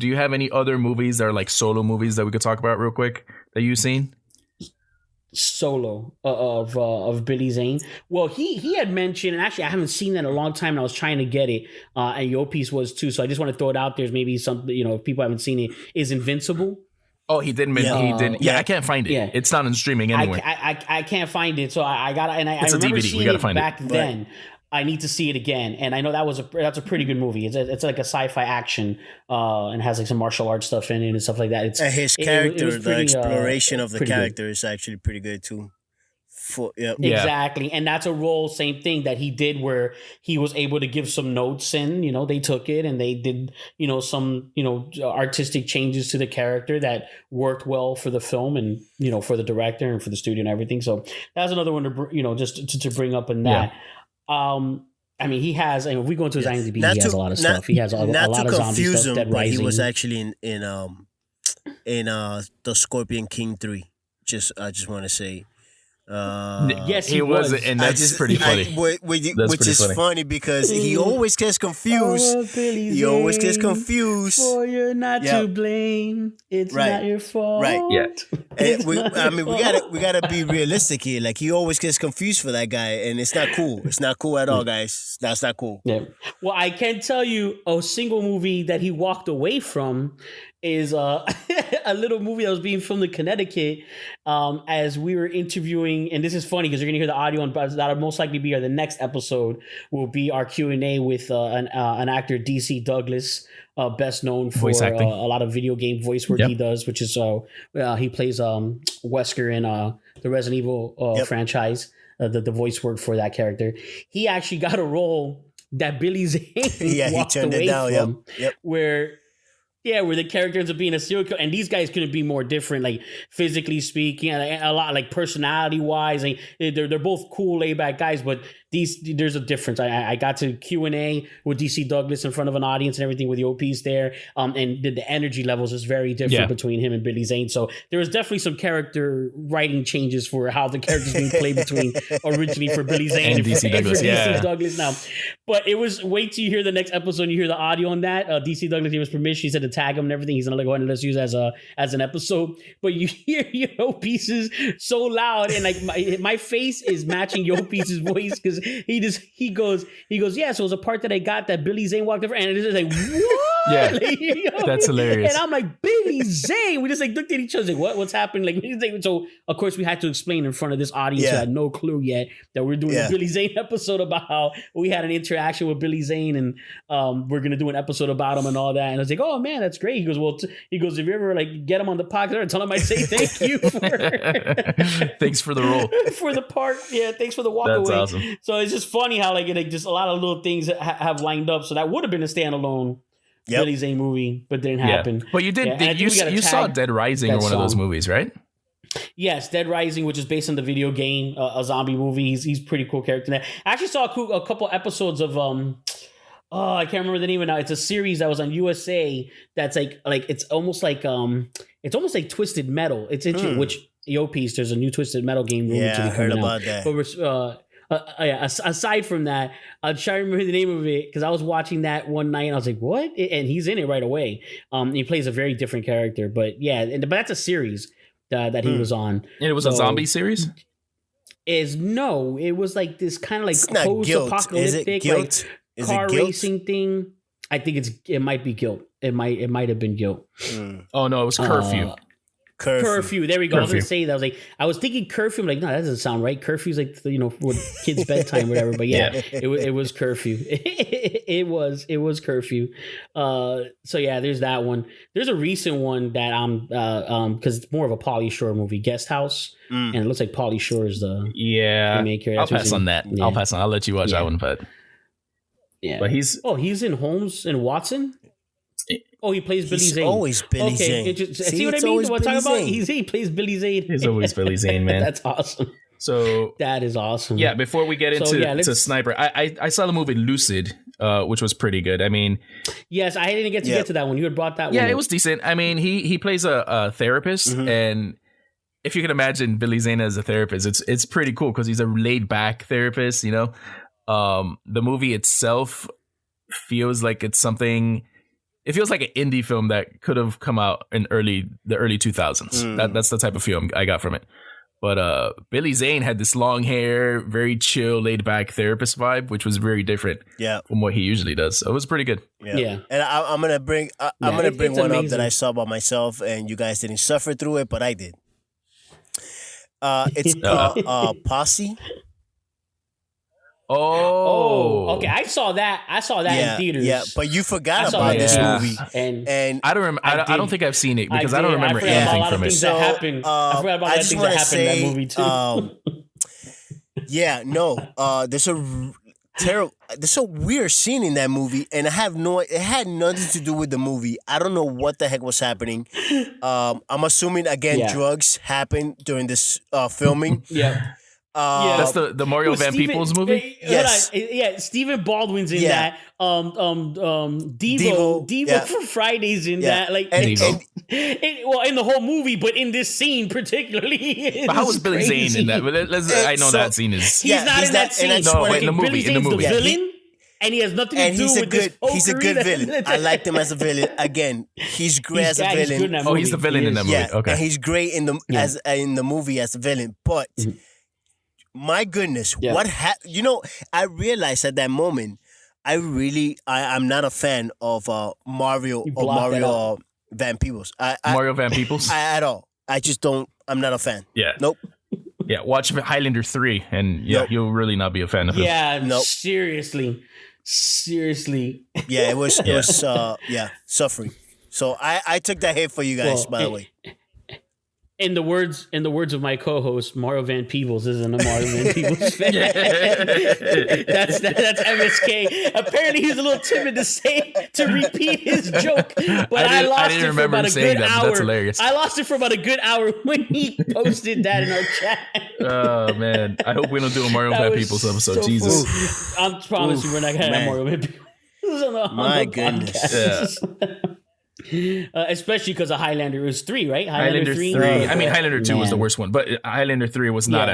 you have any other movies that are like solo movies that we could talk about real quick that you've seen? Solo of Billy Zane. Well, he had mentioned, and actually I haven't seen that in a long time, and I was trying to get it, and Yopi's was too, so I just want to throw it out there. Maybe something, if people haven't seen it, is Invincible. Oh, he didn't. He didn't. Yeah, I can't find it. Yeah. It's not in streaming anywhere. I can't find it, so I gotta. And I remember DVD. Seeing it back then. I need to see it again, and I know that's a pretty good movie. It's like a sci-fi action, and has like some martial arts stuff in it and stuff like that. His character, the exploration of the character is actually pretty good too. Exactly, and that's a role, same thing that he did, where he was able to give some notes, and they took it and they did some artistic changes to the character that worked well for the film and for the director and for the studio and everything. So that's another one to just to bring up in that. He has. If we go into his IMDb, he has a lot of stuff. He has a lot of zombie stuff. Dead Rising. He was actually in the Scorpion King 3. I just want to say. Yes, he was, and that's pretty funny. Which is funny because he always gets confused. He always gets confused. For you're not to blame. It's not your fault. Right. Yeah. And we gotta be realistic here. Like, he always gets confused for that guy, and it's not cool. It's not cool at all, guys. That's not cool. Yeah. Well, I can tell you a single movie that he walked away from is a little movie that was being filmed in Connecticut as we were interviewing, and this is funny because you're gonna hear the audio, and that'll most likely be the next episode will be our Q&A with an actor, DC Douglas, best known for a lot of video game voice work he does, which is he plays Wesker in the Resident Evil franchise, the voice work for that character. He actually got a role that Billy Zane walked he turned away it down, from, where the character ends up being a serial killer, and these guys couldn't be more different, like physically speaking, and a lot like personality wise. Like, they're both cool, laid back guys, but there's a difference. I got to Q&A with DC Douglas in front of an audience and everything with the OPs there, and the energy levels is very different between him and Billy Zane. So there was definitely some character writing changes for how the characters being played between originally for Billy Zane and DC Douglas. DC Douglas now. But it was, wait till you hear the next episode and you hear the audio on that. DC Douglas gave us permission. He said to tag him and everything. He's gonna go ahead and let's use as an episode. But you hear Yo Pieces so loud, and like my face is matching Yo Pieces' voice because he goes, yeah, so it was a part that I got that Billy Zane walked over, and it is like, what? Yeah, that's hilarious. And I'm like, Billy Zane. We just like looked at each other like, what's happening? Like, so of course we had to explain in front of this audience who had no clue yet that we're doing a Billy Zane episode about how we had an interaction with Billy Zane and we're gonna do an episode about him and all that. And I was like, oh man, that's great. He goes, well, if you ever like get him on the podcast, tell him I say thank you for thanks for the role for the part. Yeah, thanks for the walk That's away. awesome. So it's just funny how like just a lot of little things have lined up. So that would have been a standalone Billy Zane movie, but didn't happen. But you did. You saw Dead Rising or one of those movies, right? Yes, Dead Rising, which is based on the video game, a zombie movie. He's pretty cool character in that. I actually saw a couple episodes of I can't remember the name now. It's a series that was on USA that's like it's almost like Twisted Metal. It's interesting. Which Piece, there's a new Twisted Metal game. Yeah, I heard about that. But aside from that, I'll try to remember the name of it because I was watching that one night and I was like, "What?" And he's in it right away. He plays a very different character, but but that's a series that he was on. And it was a zombie series. It was like this kind of like post-apocalyptic like car racing thing. I think it might be Guilt. It might have been Guilt. Oh no, it was Curfew. Curfew. There we go. I was gonna say that. I was thinking Curfew. I'm like, no, that doesn't sound right. Curfew's like for kids' bedtime, or whatever. But it was Curfew. it was Curfew. So yeah, there's that one. There's a recent one that I'm because it's more of a Pauly Shore movie, Guest House, and it looks like Pauly Shore is the main character. I'll pass on that. Yeah. I'll pass on. I'll let you watch that one, but but he's in Holmes and Watson. Oh, he plays Billy Zane. Always Billy Zane. See what I mean? What I'm talking about? He plays Billy Zane. He's always Billy Zane, man. That's awesome. So that is awesome. Yeah. Before we get into to Sniper, I saw the movie Lucid, which was pretty good. I mean, yes, I didn't get to that one. You had brought that one. Yeah, it was decent. I mean, he plays a therapist, and if you can imagine Billy Zane as a therapist, it's pretty cool because he's a laid back therapist. The movie itself feels like it's something. It feels like an indie film that could have come out in the early 2000s. That's the type of film I got from it. But Billy Zane had this long hair, very chill, laid back therapist vibe, which was very different from what he usually does. So it was pretty good. Yeah. And I'm gonna bring one amazing up that I saw by myself, and you guys didn't suffer through it, but I did. It's Posse. Oh, okay. I saw that in theaters. Yeah, but you forgot about this movie, and I don't remember. I don't think I've seen it because I don't remember anything from it. So I forgot about the things that happened in that movie too. There's a weird scene in that movie, and it had nothing to do with the movie. I don't know what the heck was happening. I'm assuming drugs happened during this filming. That's the Mario Van Peebles movie. Yes, Stephen Baldwin's in that. Devo for Fridays in that. Like, in the whole movie, but in this scene particularly. But how was Billy Zane in that? I know that scene is. He's not in that scene. No, in the movie. Billy Zane's the villain. And he has nothing to do with this. He's a good villain. I liked him as a villain. Again, he's great as a villain. He's the villain in that movie. Okay, and he's great in the movie as a villain. But my goodness, what happened? I realized at that moment, I'm not a fan of Mario Van Peebles. Mario Van Peebles? At all. I just don't. I'm not a fan. Yeah. Nope. Yeah, watch Highlander 3, and you'll really not be a fan of him. Yeah, nope. Seriously. Yeah, it was suffering. So I took that hit for you guys, by the way. In the words of my co-host, Mario Van Peebles isn't a Mario Van Peebles fan. That's MSK. Apparently, he's a little timid to repeat his joke. But I lost it for about a good hour. That's hilarious. I lost it for about a good hour when he posted that in our chat. Oh man, I hope we don't do a Mario Van Peebles episode. So Jesus, I promise you, we're not gonna have Mario Van Peebles on my the goodness. Especially because of Highlander was 3, right? Highlander 3. I mean, Highlander 2 was the worst one, but Highlander 3 was not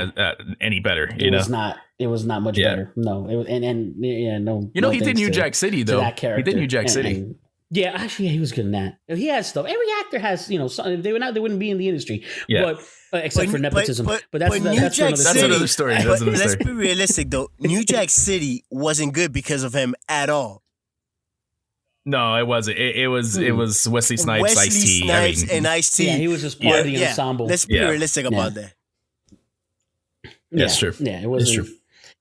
any better. It was not much better. No, it was, no. He did New Jack City though. He did New Jack City. Yeah, actually, he was good in that. He has stuff. Every actor has, they wouldn't be in the industry. Yeah. But except for nepotism. But that's another story. Let's be realistic though. New Jack City wasn't good because of him at all. No, it wasn't. It was Wesley Snipes, Ice-T. And Ice-T. Yeah, he was just part of the ensemble. Let's be realistic about that. That's true. Yeah, it wasn't.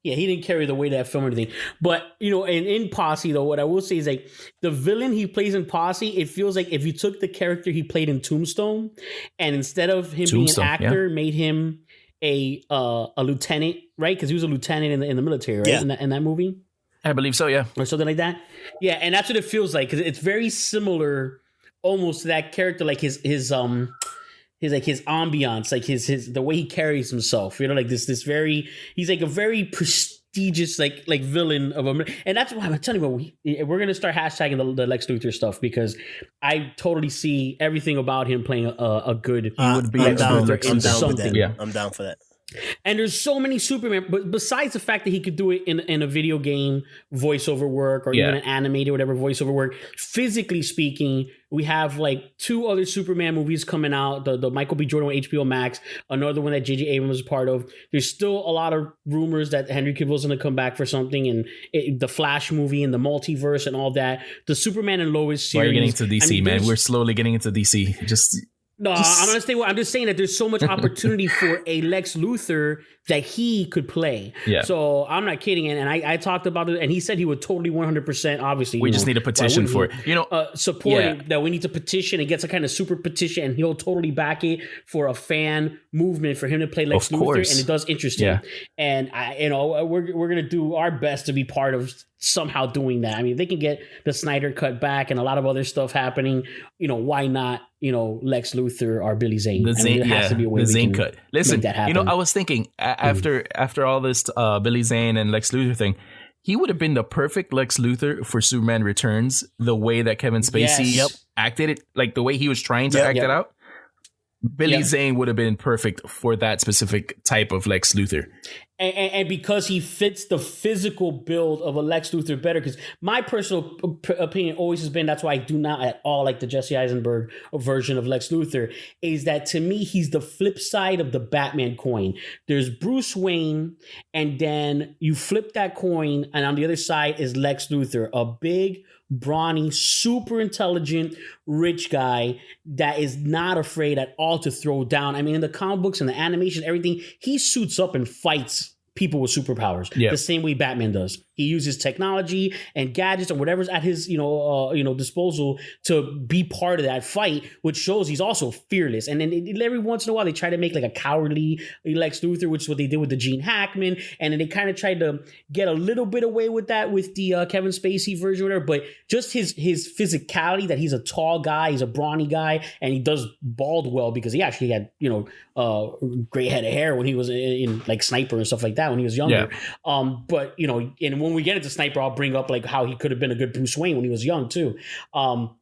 Yeah, he didn't carry the weight of that film or anything. But, in Posse, though, what I will say is, like, the villain he plays in Posse, it feels like if you took the character he played in Tombstone, and instead of him being an actor, made him a lieutenant, right? Because he was a lieutenant in the military, right? Yeah. In that movie? I believe so, yeah. Or something like that. Yeah, and that's what it feels like, because it's very similar almost to that character, like his ambiance, like his the way he carries himself, like this very, he's like a very prestigious like villain of a, and that's why I'm telling you, we're gonna start hashtagging the Lex Luthor stuff, because I totally see everything about him playing a good. He would be I'm down something. with that. Yeah, I'm down for that. And there's so many Superman, but besides the fact that he could do it in a video game voiceover work, or even an animated whatever voiceover work, physically speaking, we have like 2 other Superman movies coming out. The Michael B. Jordan on HBO Max, another one that J.J. Abrams is part of. There's still a lot of rumors that Henry Cavill's going to come back for something, and the Flash movie and the multiverse and all that. The Superman and Lois series. Why are you getting into DC, man? We're slowly getting into DC. I'm gonna stay. I'm just saying that there's so much opportunity for a Lex Luthor that he could play. Yeah. So I'm not kidding, and I talked about it, and he said he would totally 100%. Obviously, we just need a petition for it. Supporting that we need to petition and get some kind of super petition, and he'll totally back it for a fan movement for him to play Lex Luthor, and it does interest him. And we're gonna do our best to be part of somehow doing that. I mean, if they can get the Snyder cut back and a lot of other stuff happening, why not? Lex Luthor or Billy Zane. The Zane, has to be a way the Zane cut. Listen, that happen. I was thinking after all this Billy Zane and Lex Luthor thing, he would have been the perfect Lex Luthor for Superman Returns. The way that Kevin Spacey acted it, like the way he was trying to act it out. Billy Zane would have been perfect for that specific type of Lex Luthor. And because he fits the physical build of a Lex Luthor better, because my personal opinion always has been, that's why I do not at all like the Jesse Eisenberg version of Lex Luthor, is that to me, he's the flip side of the Batman coin. There's Bruce Wayne, and then you flip that coin, and on the other side is Lex Luthor, a big, brawny, super intelligent, rich guy that is not afraid at all to throw down. I mean, in the comic books and the animation, everything, he suits up and fights people with superpowers the same way Batman does. He uses technology and gadgets or whatever's at his disposal to be part of that fight, which shows he's also fearless. And then every once in a while they try to make like a cowardly Lex Luthor, which is what they did with the Gene Hackman, and then they kind of tried to get a little bit away with that with the Kevin Spacey version or whatever. But just his physicality, that he's a tall guy, he's a brawny guy, and he does bald well because he actually had gray head of hair when he was in like Sniper and stuff like that when he was younger. But and when we get into Sniper, I'll bring up like how he could have been a good Bruce Wayne when he was young too. But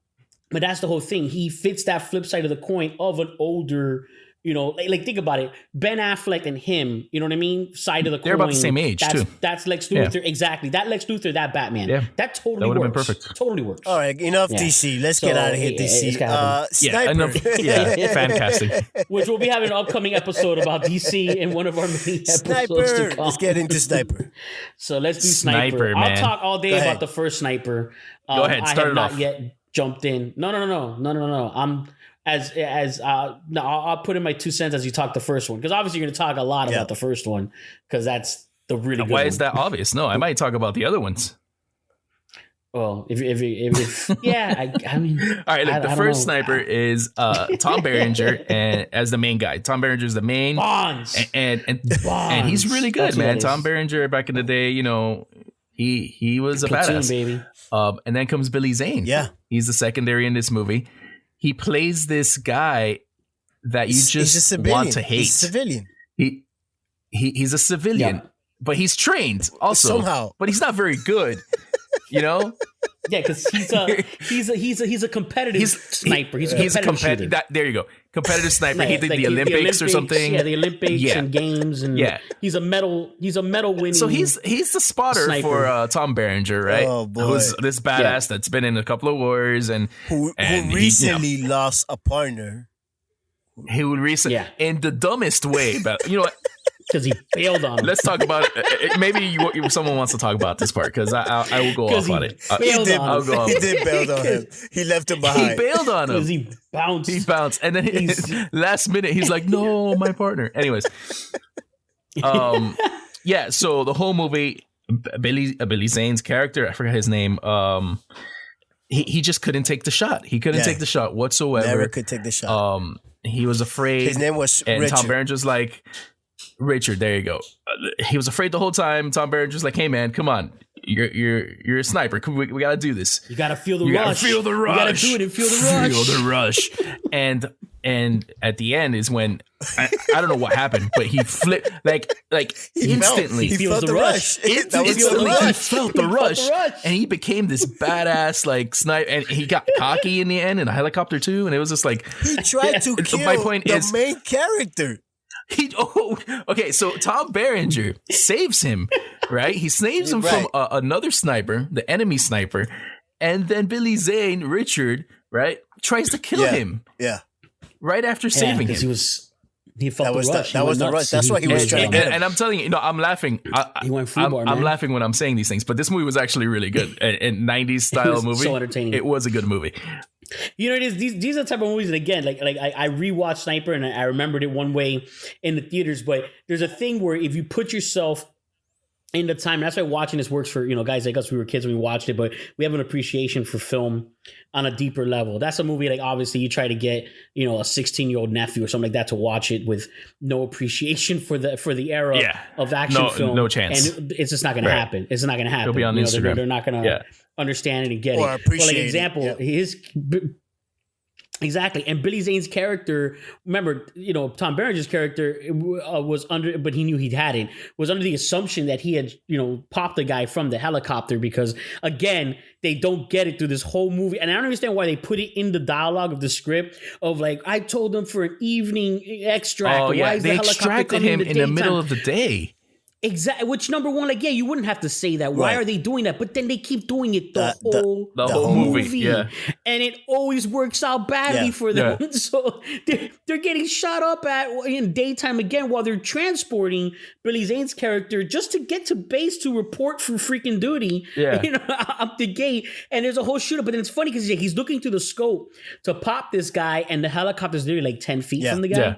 that's the whole thing. He fits that flip side of the coin of an older, like think about it. Ben Affleck and him, you know what I mean? Side of the coin. They're about the same age too. That's Lex Luthor. Yeah. Exactly. That Lex Luthor, that Batman. Yeah. That totally works. Been perfect. Totally works. All right. Enough DC. Let's get out of here, DC. Sniper. Enough, fan casting. Which we'll be having an upcoming episode about DC in one of our many episodes Sniper. to come. Let's get into Sniper. So let's do Sniper. Man. I'll talk all day about the first Sniper. Go ahead. Start it off. I have not yet jumped in. No. I'm I'll put in my 2 cents as you talk the first one, because obviously you're going to talk a lot about the first one because that's the really good Why one. is that obvious? No, I might talk about the other ones. Well, if I mean, all right. Look, the first Sniper is Tom Berenger and as the main guy. Tom Berenger is the main Bonds, and he's really good, man. Tom Berenger back in the day, he was a Platoon, badass, baby. And then comes Billy Zane. Yeah, he's the secondary in this movie. He plays this guy that you just want to hate. He's a civilian. He's a civilian, but he's trained also somehow. But he's not very good. Yeah, because he's a competitive sniper. He's a competitive shooter. There you go, competitive sniper. He did the Olympics or something. Yeah, the Olympics and games, and he's a medal winning. So he's the spotter sniper. for Tom Berenger, right? Oh boy, who's this badass that's been in a couple of wars and who recently lost a partner. Who recently in the dumbest way, but you know what? because he bailed on him. Let's talk about it. Maybe someone wants to talk about this part because I will go off on it. He did bail on him. He left him behind. He bailed on him. He bounced. And then last minute, he's like, no, my partner. Anyways. Yeah, so the whole movie, Billy Zane's character, I forgot his name, he just couldn't take the shot. He couldn't take the shot whatsoever. Never could take the shot. He was afraid. His name was and Richard. Tom Berenger's like, Richard, there you go. He was afraid the whole time. Tom Berenger's like, hey man, come on. You're a sniper. We gotta do this. You gotta feel the rush. You gotta feel the rush. You gotta do it and feel the rush. Feel the rush. And at the end is when I don't know what happened, but he flipped like instantly. He felt the rush. Instantly, he felt the rush, and he became this badass like sniper. And he got cocky in the end in a helicopter too. And it was just like he tried to kill the main character. Okay, so Tom Berenger saves him, right? He saves him from another sniper, the enemy sniper, and then Billy Zane, Richard, right, tries to kill him. Yeah. Right after saving him. He felt the rush. That was the rush. That's why he was trying to get him. And I'm telling you, I'm laughing. He went free bar, man. I'm laughing when I'm saying these things, but this movie was actually really good. And 90s style movie. So entertaining. It was a good movie. You know, it is. These are the type of movies that, again, like I rewatched Sniper and I remembered it one way in the theaters, but there's a thing where if you put yourself in the time, and that's why watching this works for, guys like us. We were kids when we watched it, but we have an appreciation for film on a deeper level. That's a movie, like, obviously you try to get, a 16-year-old nephew or something like that to watch it with no appreciation for the era of action film. No chance. And it's just not going to happen. It's not going to happen. It'll be on Instagram. They're not going to understand it and get or it. But like example, Exactly. And Billy Zane's character, remember, Tom Berenger's character was under, but he knew he hadn't, was under the assumption that he had, popped the guy from the helicopter because, again, they don't get it through this whole movie. And I don't understand why they put it in the dialogue of the script of like, I told them for an evening extract. Oh, yeah. Why is they the extracted him in the middle of the day. Exactly. Which, number one, like, you wouldn't have to say that. Why are they doing that? But then they keep doing it the whole movie. Yeah. And it always works out badly for them. Yeah. So they're getting shot up in daytime again while they're transporting Billy Zane's character just to get to base to report for freaking duty. Yeah. Up the gate. And there's a whole shooter. But then it's funny because he's looking through the scope to pop this guy, and the helicopter's literally like 10 feet from the guy. Yeah.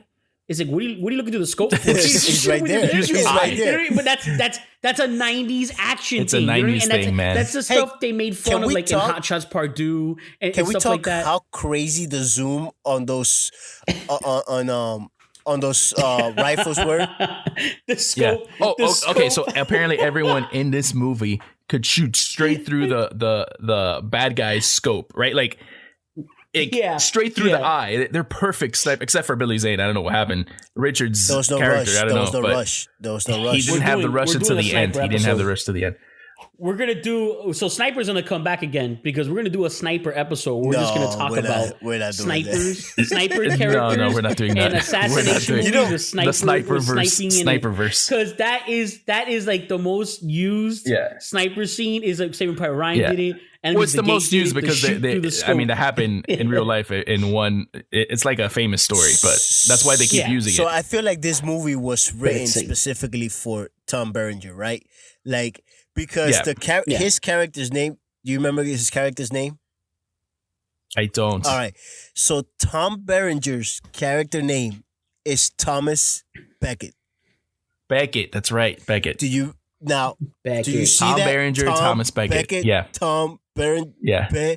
It's like, what are you looking through the scope for? He's right there. He's right there. But that's a 90s action it's thing. It's a 90s thing, man. That's the stuff they made fun of, like in Hot Shots Part 2 and stuff like that. Can we talk how crazy the zoom on those rifles were? The scope. Yeah. Okay. So apparently everyone in this movie could shoot straight through the bad guy's scope, right? Like, straight through the eye. They're perfect snipe, except for Billy Zane. I don't know what happened. Richard's character, rush. I don't know. There was no rush. He didn't have the rush to the end. He didn't have the rush to the end. We're going to do... So Sniper's going to come back again because we're going to do a Sniper episode. We're just going to talk about snipers, sniper characters. No, we're not doing that. And assassination movies, the Sniperverse. Because that is like the most used sniper scene is like Saving Private Ryan did it. And it's the most used because they happen in real life in one. It's like a famous story, but that's why they keep using it. So I feel like this movie was written specifically for Tom Berenger, right? Like, because his character's name, do you remember his character's name? I don't. All right. So Tom Berenger's character name is Thomas Beckett. Beckett, that's right. Beckett. Do you see Tom that? Berenger, Thomas Beckett. Tom Berenger.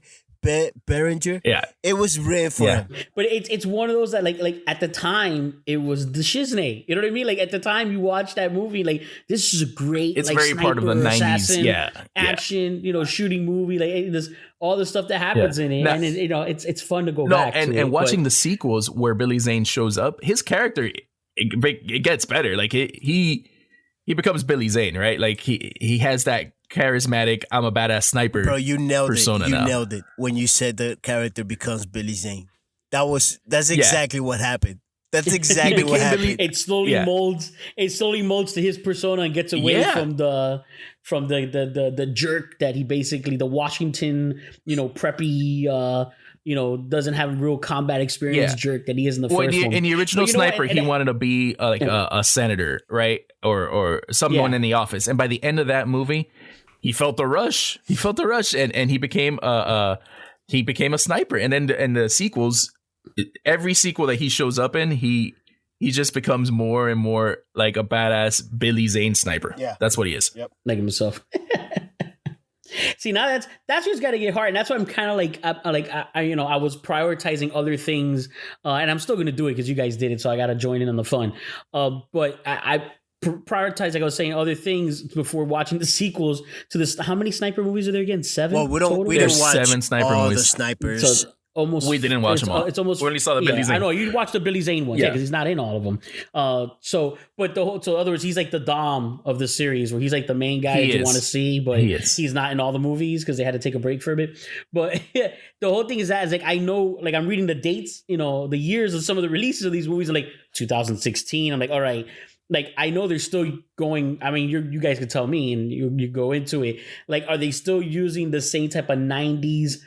Berenger. Yeah. It was written for him. But it's one of those that like at the time it was the shiznay. You know what I mean? Like at the time you watch that movie, like this is a great. It's like, very part of the 90s. Action. Shooting movie. Like there's all the stuff that happens in it, and it's fun to go back. And watching the sequels where Billy Zane shows up, his character it gets better. Like he becomes Billy Zane, right? Like he has that charismatic, I'm a badass sniper. Bro, you nailed persona it. You now. nailed it when you said the character becomes Billy Zane. That's exactly what happened. That's exactly what happened. It slowly molds. It slowly molds to his persona and gets away from the jerk that he basically, the Washington, preppy, doesn't have real combat experience jerk that he is in the first one. In the original Sniper, he wanted to be a senator, right? Or someone in the office. And by the end of that movie, he felt the rush. And he became a sniper. And then in the sequels, every sequel that he shows up in, he just becomes more and more like a badass Billy Zane sniper. Yeah, that's what he is. Yep, like himself. See, now that's what's got to get hard, and that's why I'm kind of I was prioritizing other things, and I'm still going to do it because you guys did it, so I got to join in on the fun. But I prioritize, like I was saying, other things before watching the sequels to this. How many sniper movies are there again? 7. Well, we didn't watch 7 sniper all movies. The snipers. So, almost we didn't watch them all. It's almost we only saw the Billy Zane. I know you watched the Billy Zane one, because he's not in all of them. So in other words, he's like the Dom of the series, where he's like the main guy that you want to see, but he's not in all the movies because they had to take a break for a bit. But the whole thing is like I know, like I'm reading the dates, the years of some of the releases of these movies are like 2016. I'm like, all right. Like, I know they're still going. I mean, you guys can tell me, and you go into it. Like, are they still using the same type of 90s,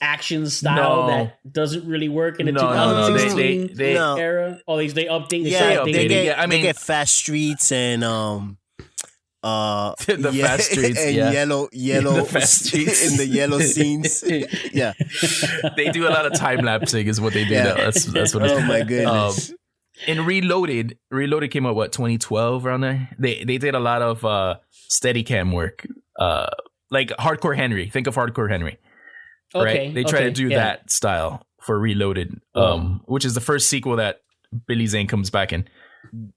action style that doesn't really work in the 2016 era? Oh, they update. They get fast streets and the fast streets and yellow the fast streets in the yellow scenes. Yeah, they do a lot of time lapsing is what they do. Now. That's what. Oh my goodness. And Reloaded came out 2012 around there. They did a lot of Steadicam work, like Hardcore Henry. Think of Hardcore Henry. Okay, right? They try to do that style for Reloaded, which is the first sequel that Billy Zane comes back in.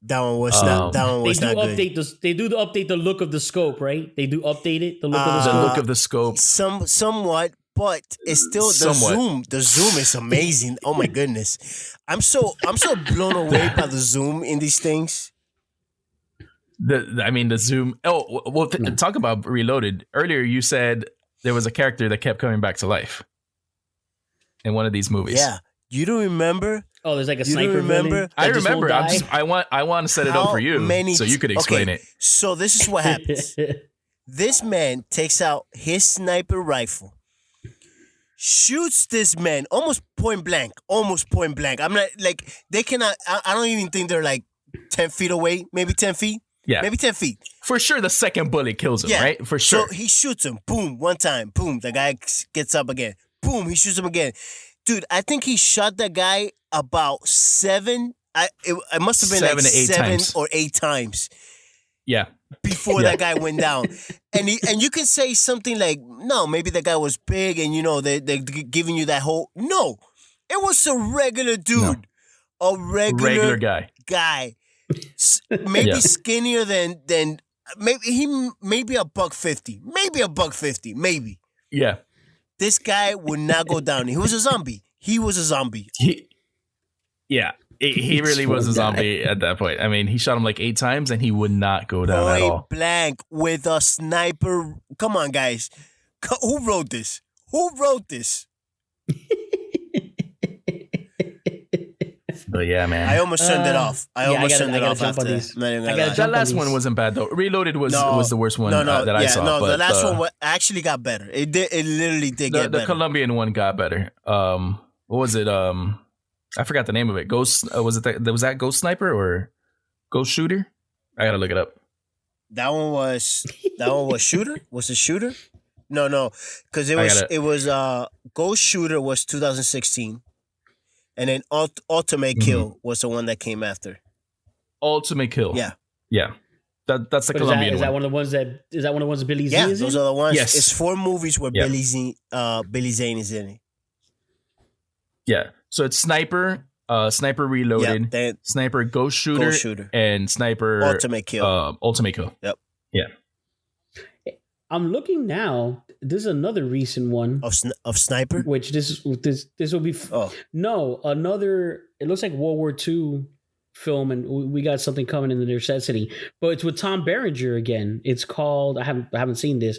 That one was not good. They do update the look of the scope, right? They do update it, the look of the scope. scope. The look of the scope. Somewhat, but it's still the zoom. The zoom is amazing. Oh my goodness. I'm so blown away by the zoom in these things. The zoom. Oh, well, talk about Reloaded. Earlier you said there was a character that kept coming back to life in one of these movies. Yeah. You don't remember? Oh, there's like a sniper. Remember? I remember. I want to set it up for you so you could explain it. So this is what happens. This man takes out his sniper rifle, shoots this man almost point blank. I'm not like they cannot. I don't even think they're like 10 feet away. Maybe 10 feet. Yeah, maybe 10 feet. For sure, the second bullet kills him. Right? For sure. So he shoots him. Boom. One time. Boom. The guy gets up again. Boom. He shoots him again. Dude, I think he shot that guy about 7. It must have been 7 or 8 times. Yeah. Before that guy went down, and you can say something like, no, maybe that guy was big, and they're giving you that whole. No, it was a regular dude, a regular guy, maybe skinnier than maybe $150, maybe. Yeah. This guy would not go down. He was a zombie. He really was a zombie at that point. I mean, he shot him like 8 times and he would not go down at all. Blank with a sniper. Come on, guys. Who wrote this? But yeah, man. I almost turned it off. I turned it off after that last one wasn't bad though. Reloaded was the worst one that I saw. No, the last one actually got better. It literally did get better. The Colombian one got better. What was it? I forgot the name of it. Ghost. Was that Ghost Sniper or Ghost Shooter? I gotta look it up. That one was Shooter. Was it Shooter? No, because it was Ghost Shooter was 2016, and then Ultimate Kill was the one that came after. Ultimate Kill. Yeah. That's the Colombian one. Is that one of the ones that Billy Zane is in? Yeah, those are the ones. Yes. It's 4 movies where Billy Zane is in it. Yeah. So it's Sniper, Sniper Reloaded, Sniper Ghost Shooter, and Sniper Ultimate Kill. Yep. Yeah. I'm looking now. This is another recent one of Sniper, which this will be. Another. It looks like World War II film, and we got something coming in the necessity. But it's with Tom Berenger again. It's called. I haven't seen this.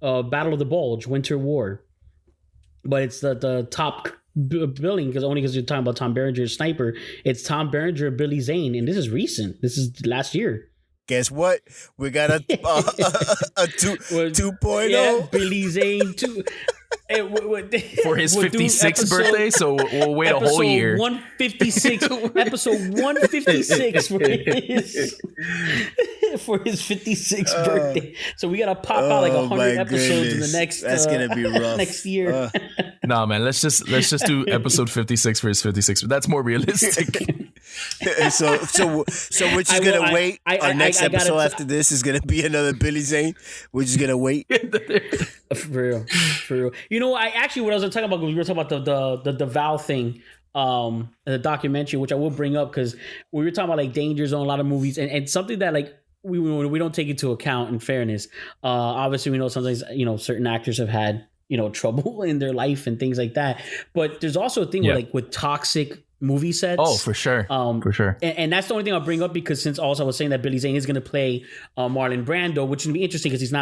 Battle of the Bulge, Winter War. But it's the top billing because you're talking about Tom Berenger's Sniper. It's Tom Berenger, Billy Zane, and this is recent. This is last year. Guess what? We got a 2.0. Yeah, Billy Zane 2. for his 56th birthday, so we'll wait a whole year. 156, episode 156 for his 56th birthday. So we gotta pop out like 100 episodes in the next. That's gonna be rough next year. Nah, man, let's just do episode 56 for his 56th. That's more realistic. so we're just gonna wait. Our next episode after this is gonna be another Billy Zane. We're just gonna wait. For real. You know, what I was talking about, we were talking about the Val thing, the documentary, which I will bring up because we were talking about like Danger Zone, a lot of movies, and something that like we don't take into account. In fairness, obviously we know sometimes certain actors have had trouble in their life and things like that, but there's also a thing with toxic movie sets. Oh, for sure. For sure. And that's the only thing I'll bring up, because since also I was saying that Billy Zane is going to play Marlon Brando, which would be interesting because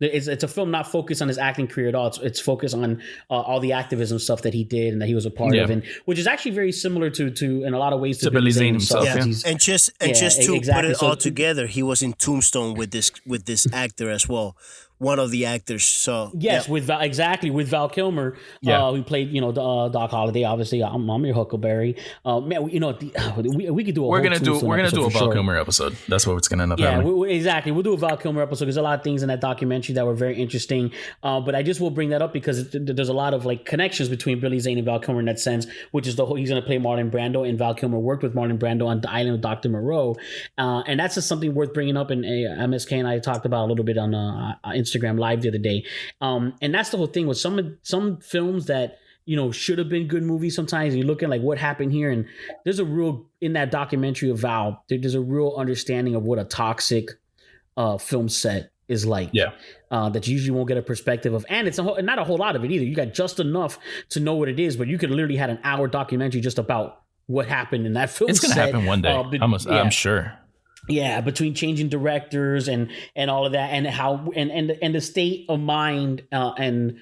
it's a film not focused on his acting career at all. It's focused on all the activism stuff that he did and that he was a part of, and which is actually very similar to in a lot of ways to Billy Zane himself. Yeah. And just to put it all together, he was in Tombstone with this actor as well. One of the actors. So yes, with Val Kilmer, who played Doc Holliday. Obviously, I'm your Huckleberry. Man, we could do. We're gonna do a Val Kilmer episode. That's what it's gonna end up. Yeah, exactly. We'll do a Val Kilmer episode because there's a lot of things in that documentary that were very interesting. But I just will bring that up because there's a lot of like connections between Billy Zane and Val Kilmer in that sense, which is he's gonna play Marlon Brando, and Val Kilmer worked with Marlon Brando on The Island of Dr. Moreau, and that's just something worth bringing up. And MSK and I talked about a little bit on Instagram Live the other day, and that's the whole thing with some films that should have been good movies. Sometimes you look at like what happened here, and there's a real in that documentary of Val. There's a real understanding of what a toxic film set is like. That you usually won't get a perspective of, and it's not a whole lot of it either. You got just enough to know what it is, but you could literally had an hour documentary just about what happened in that film. It's gonna happen one day. I'm sure. Yeah, between changing directors and all of that, and how and the state of mind and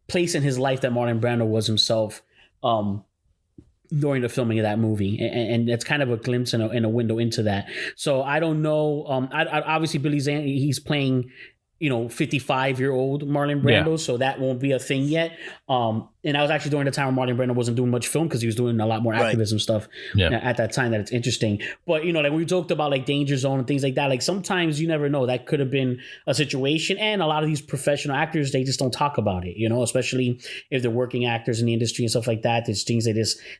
place in his life that Marlon Brando was himself during the filming of that movie, and it's kind of a glimpse and a window into that. So I don't know. I obviously Billy Zane, he's playing 55-year-old Marlon Brando, so that won't be a thing yet. And I was actually during the time when Marlon Brando wasn't doing much film because he was doing a lot more activism stuff at that time. That it's interesting, but like we joked about like Danger Zone and things like that. Like sometimes you never know, that could have been a situation. And a lot of these professional actors, they just don't talk about it, especially if they're working actors in the industry and stuff like that. There's things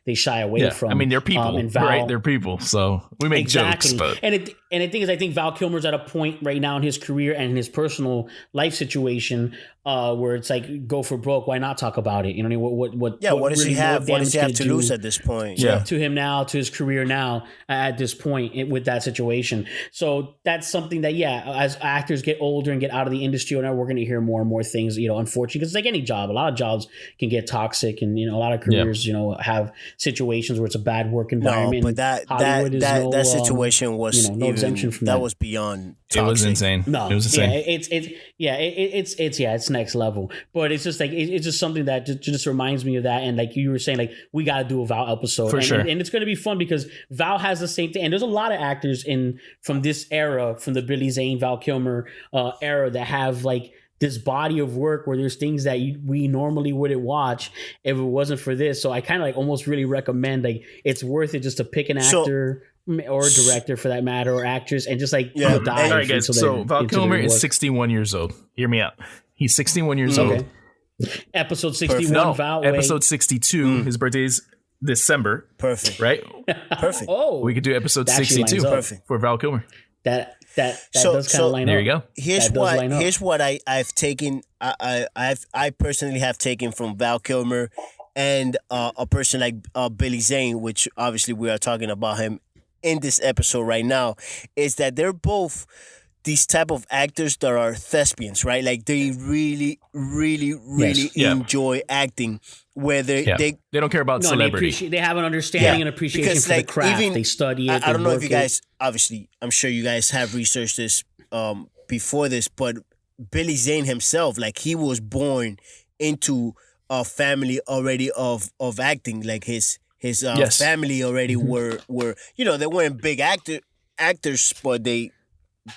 they shy away from. I mean, they're people, right? They're people, so we make jokes. But and the thing is, I think Val Kilmer's at a point right now in his career and in his personal life situation where it's like, go for broke. Why not talk about it? What does he have? What does he have to lose at this point? To him now, to his career now at this point with that situation. So that's something that, as actors get older and get out of the industry, we're going to hear more and more things, unfortunately, because it's like any job. A lot of jobs can get toxic, and, a lot of careers, have situations where it's a bad work environment. No, but that situation was no exemption from that. Was beyond toxic. It was insane. No, it was insane. It's next level. But it's just like it's just something that just reminds me of that. And like you were saying, like we got to do a Val episode for sure. And it's going to be fun because Val has the same thing. And there's a lot of actors from this era, from the Billy Zane, Val Kilmer era, that have like this body of work where there's things that we normally wouldn't watch if it wasn't for this. So I kind of like almost really recommend, like, it's worth it just to pick an actor or director for that matter, or actress, and just like dive. All right, guys. So Val Kilmer is 61 years old. Hear me out. He's 61 years old. Episode 61. Val. Episode 62. His birthday is December. Perfect. Right. Perfect. We could do episode 62 for Val Kilmer. That does kind of line up. There you go. Here's what I've taken. I personally have taken from Val Kilmer and a person like Billy Zane, which obviously we are talking about him in this episode right now, is that they're both these type of actors that are thespians, right? Like they really, really, really enjoy acting. Where they don't care about celebrity. They have an understanding and appreciation for the craft. They study it. I don't know if you guys, obviously, I'm sure you guys have researched this before this, but Billy Zane himself, like he was born into a family already of acting. Like his family already were they weren't big actors, but they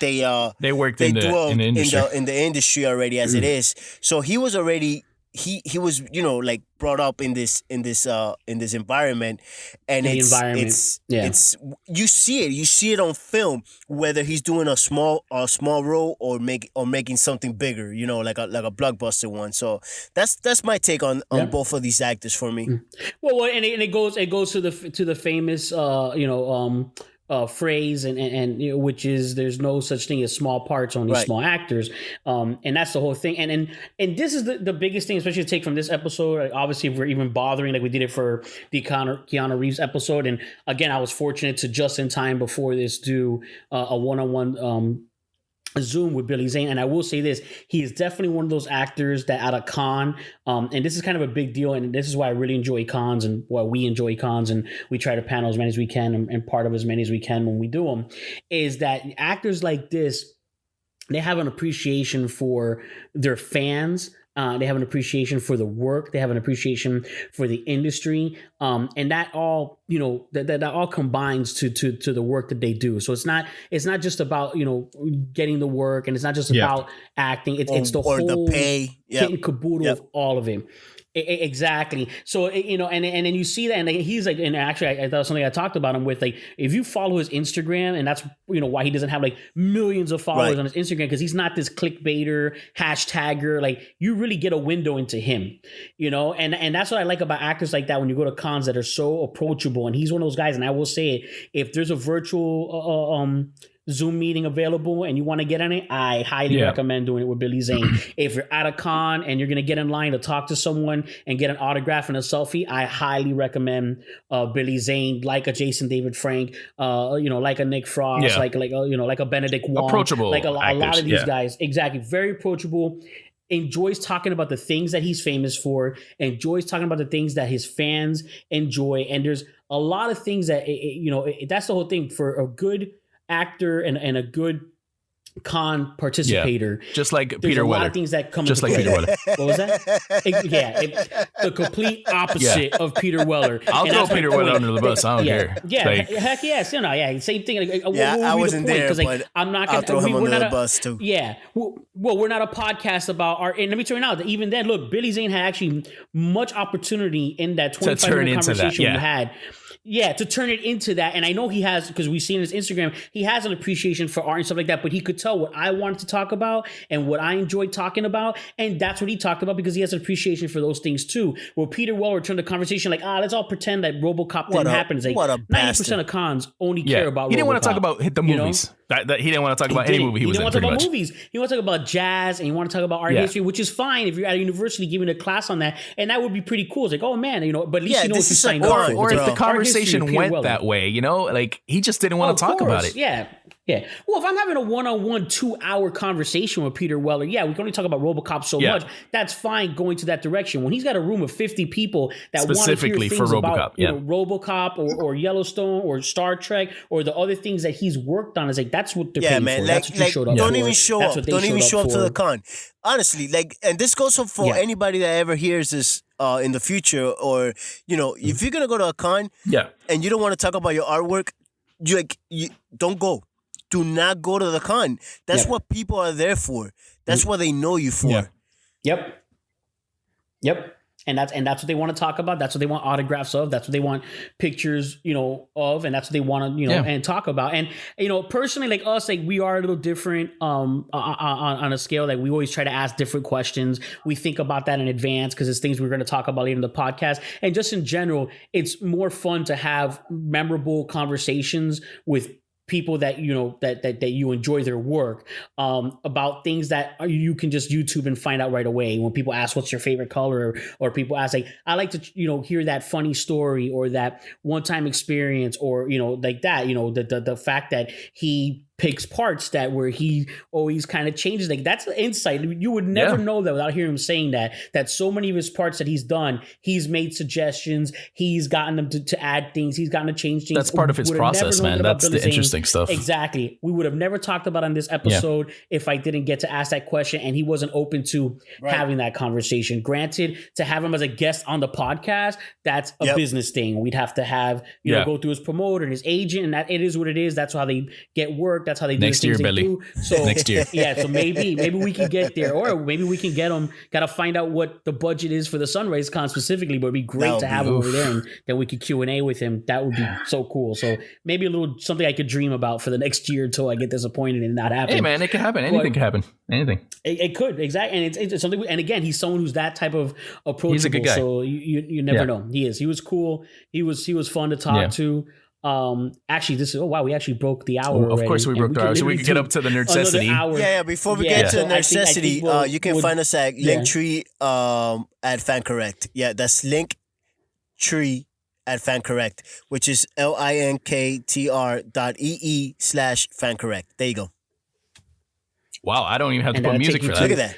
worked in the industry already as it is. So he was already he was, you know, like brought up in this environment, and it's you see it on film, whether he's doing a small role or making something bigger, you know, like a blockbuster one. So that's my take on both of these actors for me. Well, and it goes to the famous phrase and you know, which is there's no such thing as small parts, only small actors, and that's the whole thing. And this is the biggest thing, especially to take from this episode. Like, obviously, if we're even bothering, like we did it for the Keanu Reeves episode, and again, I was fortunate to just in time before this do a one-on-one Zoom with Billy Zane. And I will say this, he is definitely one of those actors that at a con, and this is kind of a big deal, and this is why I really enjoy cons and why we enjoy cons, and we try to panel as many as we can and part of as many as we can when we do them, is that actors like this, they have an appreciation for their fans. They have an appreciation for the work. They have an appreciation for the industry, and that all, you know, that all combines to the work that they do. So it's not just about, you know, getting the work, and it's not just about acting. It's the whole the pay, kit and caboodle of all of it. Exactly. So, you know, and then you see that, and he's like, and actually, I thought something I talked about him with, like, if you follow his Instagram, and that's, you know, why he doesn't have like millions of followers on his Instagram, because he's not this clickbaiter, hashtagger. Like, you really get a window into him, you know, and that's what I like about actors like that when you go to cons that are so approachable. And he's one of those guys, and I will say it, if there's a virtual Zoom meeting available and you want to get on it, I highly recommend doing it with Billy Zane. If you're at a con and you're going to get in line to talk to someone and get an autograph and a selfie, I highly recommend Billy Zane, like a Jason David Frank, you know, like a Nick Frost, like you know, like a Benedict Wong, approachable, like a lot of these guys. Exactly, very approachable. Enjoys talking about the things that he's famous for, enjoys talking about the things that his fans enjoy, and there's a lot of things that you know, that's the whole thing for a good actor and a good con participator. Just like There's Peter a Weller. lot of things that come just into like play. Peter Weller. What was that? The complete opposite of Peter Weller. I'll throw Peter Weller under the bus. I don't care. Yeah, like, heck yes. You know, same thing. I wasn't there, like, I'm not I'll gonna throw him under the bus too. Yeah. Well, we're not a podcast about art. And let me turn out that even then, look, Billy Zane had actually much opportunity in that 25-minute conversation we had. Yeah, to turn it into that. And I know he has, because we've seen his Instagram, he has an appreciation for art and stuff like that, but he could tell what I wanted to talk about and what I enjoyed talking about. And that's what he talked about, because he has an appreciation for those things too. Where Peter Weller turned the conversation like, let's all pretend that RoboCop didn't happen. It's like, what a 90% of cons only care about RoboCop. He didn't want to talk about the movies. You know? That he didn't want to talk about any movie he was in. He didn't want to talk about movies. He want to talk about jazz, and you want to talk about art history, which is fine if you're at a university giving a class on that, and that would be pretty cool. It's like, oh man, you know, but at least you know what you signed up for. Or if the conversation went that way, you know, like he just didn't want to talk about it. Yeah. Well, if I'm having a one-on-one 2-hour conversation with Peter Weller, we can only talk about RoboCop so much. That's fine going to that direction. When he's got a room of 50 people that want to hear things for RoboCop, about you know, RoboCop or Yellowstone or Star Trek or the other things that he's worked on, it's like that's what they're paying for. That's what you showed up for. Don't even show up. Don't even show up to the con. Honestly, like, and this goes for anybody that ever hears this in the future, or you know, if you're gonna go to a con, and you don't want to talk about your artwork, you don't go. Do not go to the con. That's what people are there for. That's what they know you for. Yep. And that's what they want to talk about. That's what they want autographs of. That's what they want pictures, you know, of, and that's what they want to, you know, and talk about. And, you know, personally, like us, like we are a little different on a scale. Like we always try to ask different questions. We think about that in advance because it's things we're going to talk about later in the podcast. And just in general, it's more fun to have memorable conversations with people that you know that you enjoy their work, about things that you can just YouTube and find out right away. When people ask what's your favorite color, or people ask like, I like to, you know, hear that funny story or that one-time experience, or, you know, like that, you know, the fact that he picks parts that where he always kind of changes, like that's the insight. You would never know that without hearing him saying that so many of his parts that he's done, he's made suggestions, he's gotten them to add things, he's gotten to change things. That's part of his process, man. That's the interesting stuff. Exactly. We would have never talked about on this episode if I didn't get to ask that question and he wasn't open to having that conversation. Granted, to have him as a guest on the podcast, that's a business thing. We'd have to have, you know, go through his promoter and his agent, and that it is what it is. That's how they get work. That's how they do next year, Billy. So next year. Yeah, so maybe we can get there, or maybe we can get them. Got to find out what the budget is for the Sunrise Con specifically, but it'd be great to have him over there, and then we could Q&A with him. That would be so cool. So maybe a little something I could dream about for the next year until I get disappointed and not happen. Hey man, it can happen. Anything can happen. Anything. It could, exactly, and it's something. And again, he's someone who's that type of approachable. He's a good guy. So you never know. He is. He was cool. He was fun to talk to. Actually, this is we actually broke the hour. Of course, we broke the hour, so we can get up to the nerdcessity. Yeah, before we get to the nerdcessity, you can find us at Linktree at FanCorrect. Yeah, that's Linktree at FanCorrect, which is linktr.ee/FanCorrect. There you go. Wow, I don't even have to put music for that. Look at that.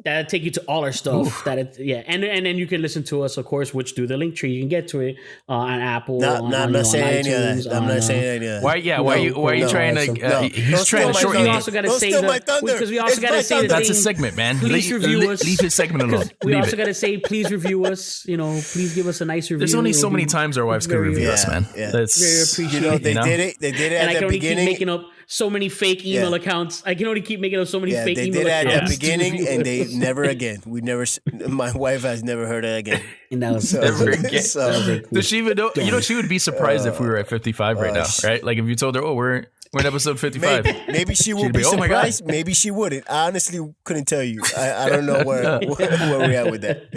That'll take you to all our stuff. And then you can listen to us, of course, which through the Link tree. You can get to it on Apple. I'm not saying any of that. I'm not saying any of that. Why are you trying to? He's trying to shorten it. We also got to say because we also got to say that's a segment, man. Please review us. Leave his segment alone. We also got to say, please review us. Please give us a nice review. There's only so many times our wives could review us, man. That's very appreciated. They did it. They did it at the beginning. Keep making up so many fake email accounts. I can only keep making up so many fake email They accounts. did it at the beginning, and they never again. My wife has never heard it again. And that was never again. Cool. Does she even know? She would be surprised if we were at 55 right now, right? Like if you told her, we're in episode 55. Maybe she would be surprised. Maybe she wouldn't. I honestly couldn't tell you. I don't know where we're at with that.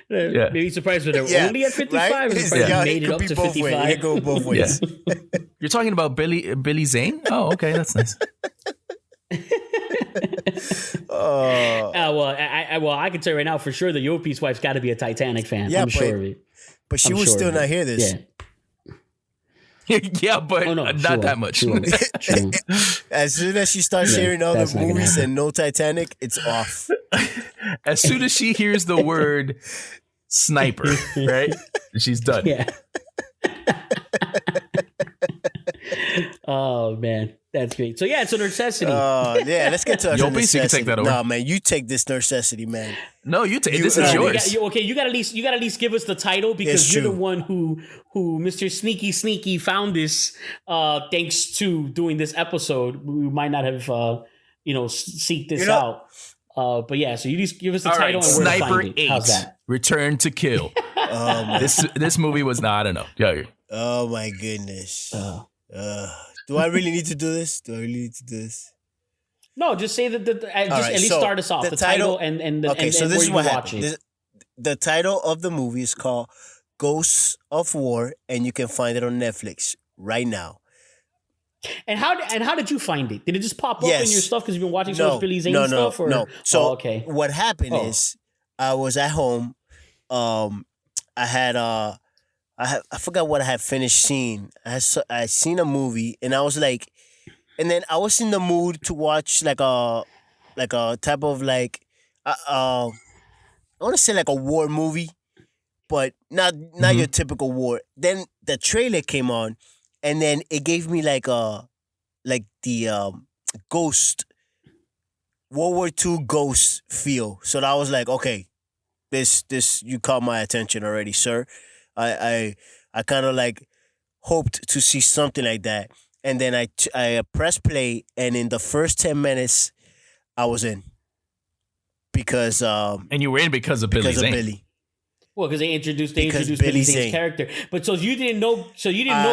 Maybe surprised with her only at 55. Right? Made it up to 55. It go both ways. You're talking about Billy Zane? Oh, okay, that's nice. I can tell you right now for sure the Yopi's wife's got to be a Titanic fan. I'm sure of it. But she would still not hear this. Yeah, but not that much. True. As soon as she starts hearing other movies and no Titanic, it's off. As soon as she hears the word sniper, right? She's done. Yeah. Oh man, that's great. So it's a necessity. Let's get to our necessity. You can take that over. No, man, you take this necessity, man. No, you take this is yours. You got to at least give us the title because you're the one who Mr. Sneaky found this. Thanks to doing this episode, we might not have seeked this out. But so you just give us the title. Right, and where Sniper to find 8, it. How's that? Return to Kill. This movie was not. I don't know. Yeah. Oh my goodness. Do I really need to do this? No, just say that. At least start us off. The title and this where is you what watch happened. it. The title of the movie is called Ghosts of War, and you can find it on Netflix right now. And how did you find it? Did it just pop up in your stuff because you've been watching so much Billy Zane stuff? No. So what happened is I was at home. I forgot what I had finished seeing. I seen a movie, and I was like, and then I was in the mood to watch like a type of I want to say like a war movie, but not your typical war. Then the trailer came on, and then it gave me like the Ghost World War II Ghost feel. So I was like, okay, this you caught my attention already, sir. I kind of like hoped to see something like that, and then I pressed play, and in the first 10 minutes, I was in because and you were in because of Billy. Well, because they introduced Billy Zane's character, but so you didn't know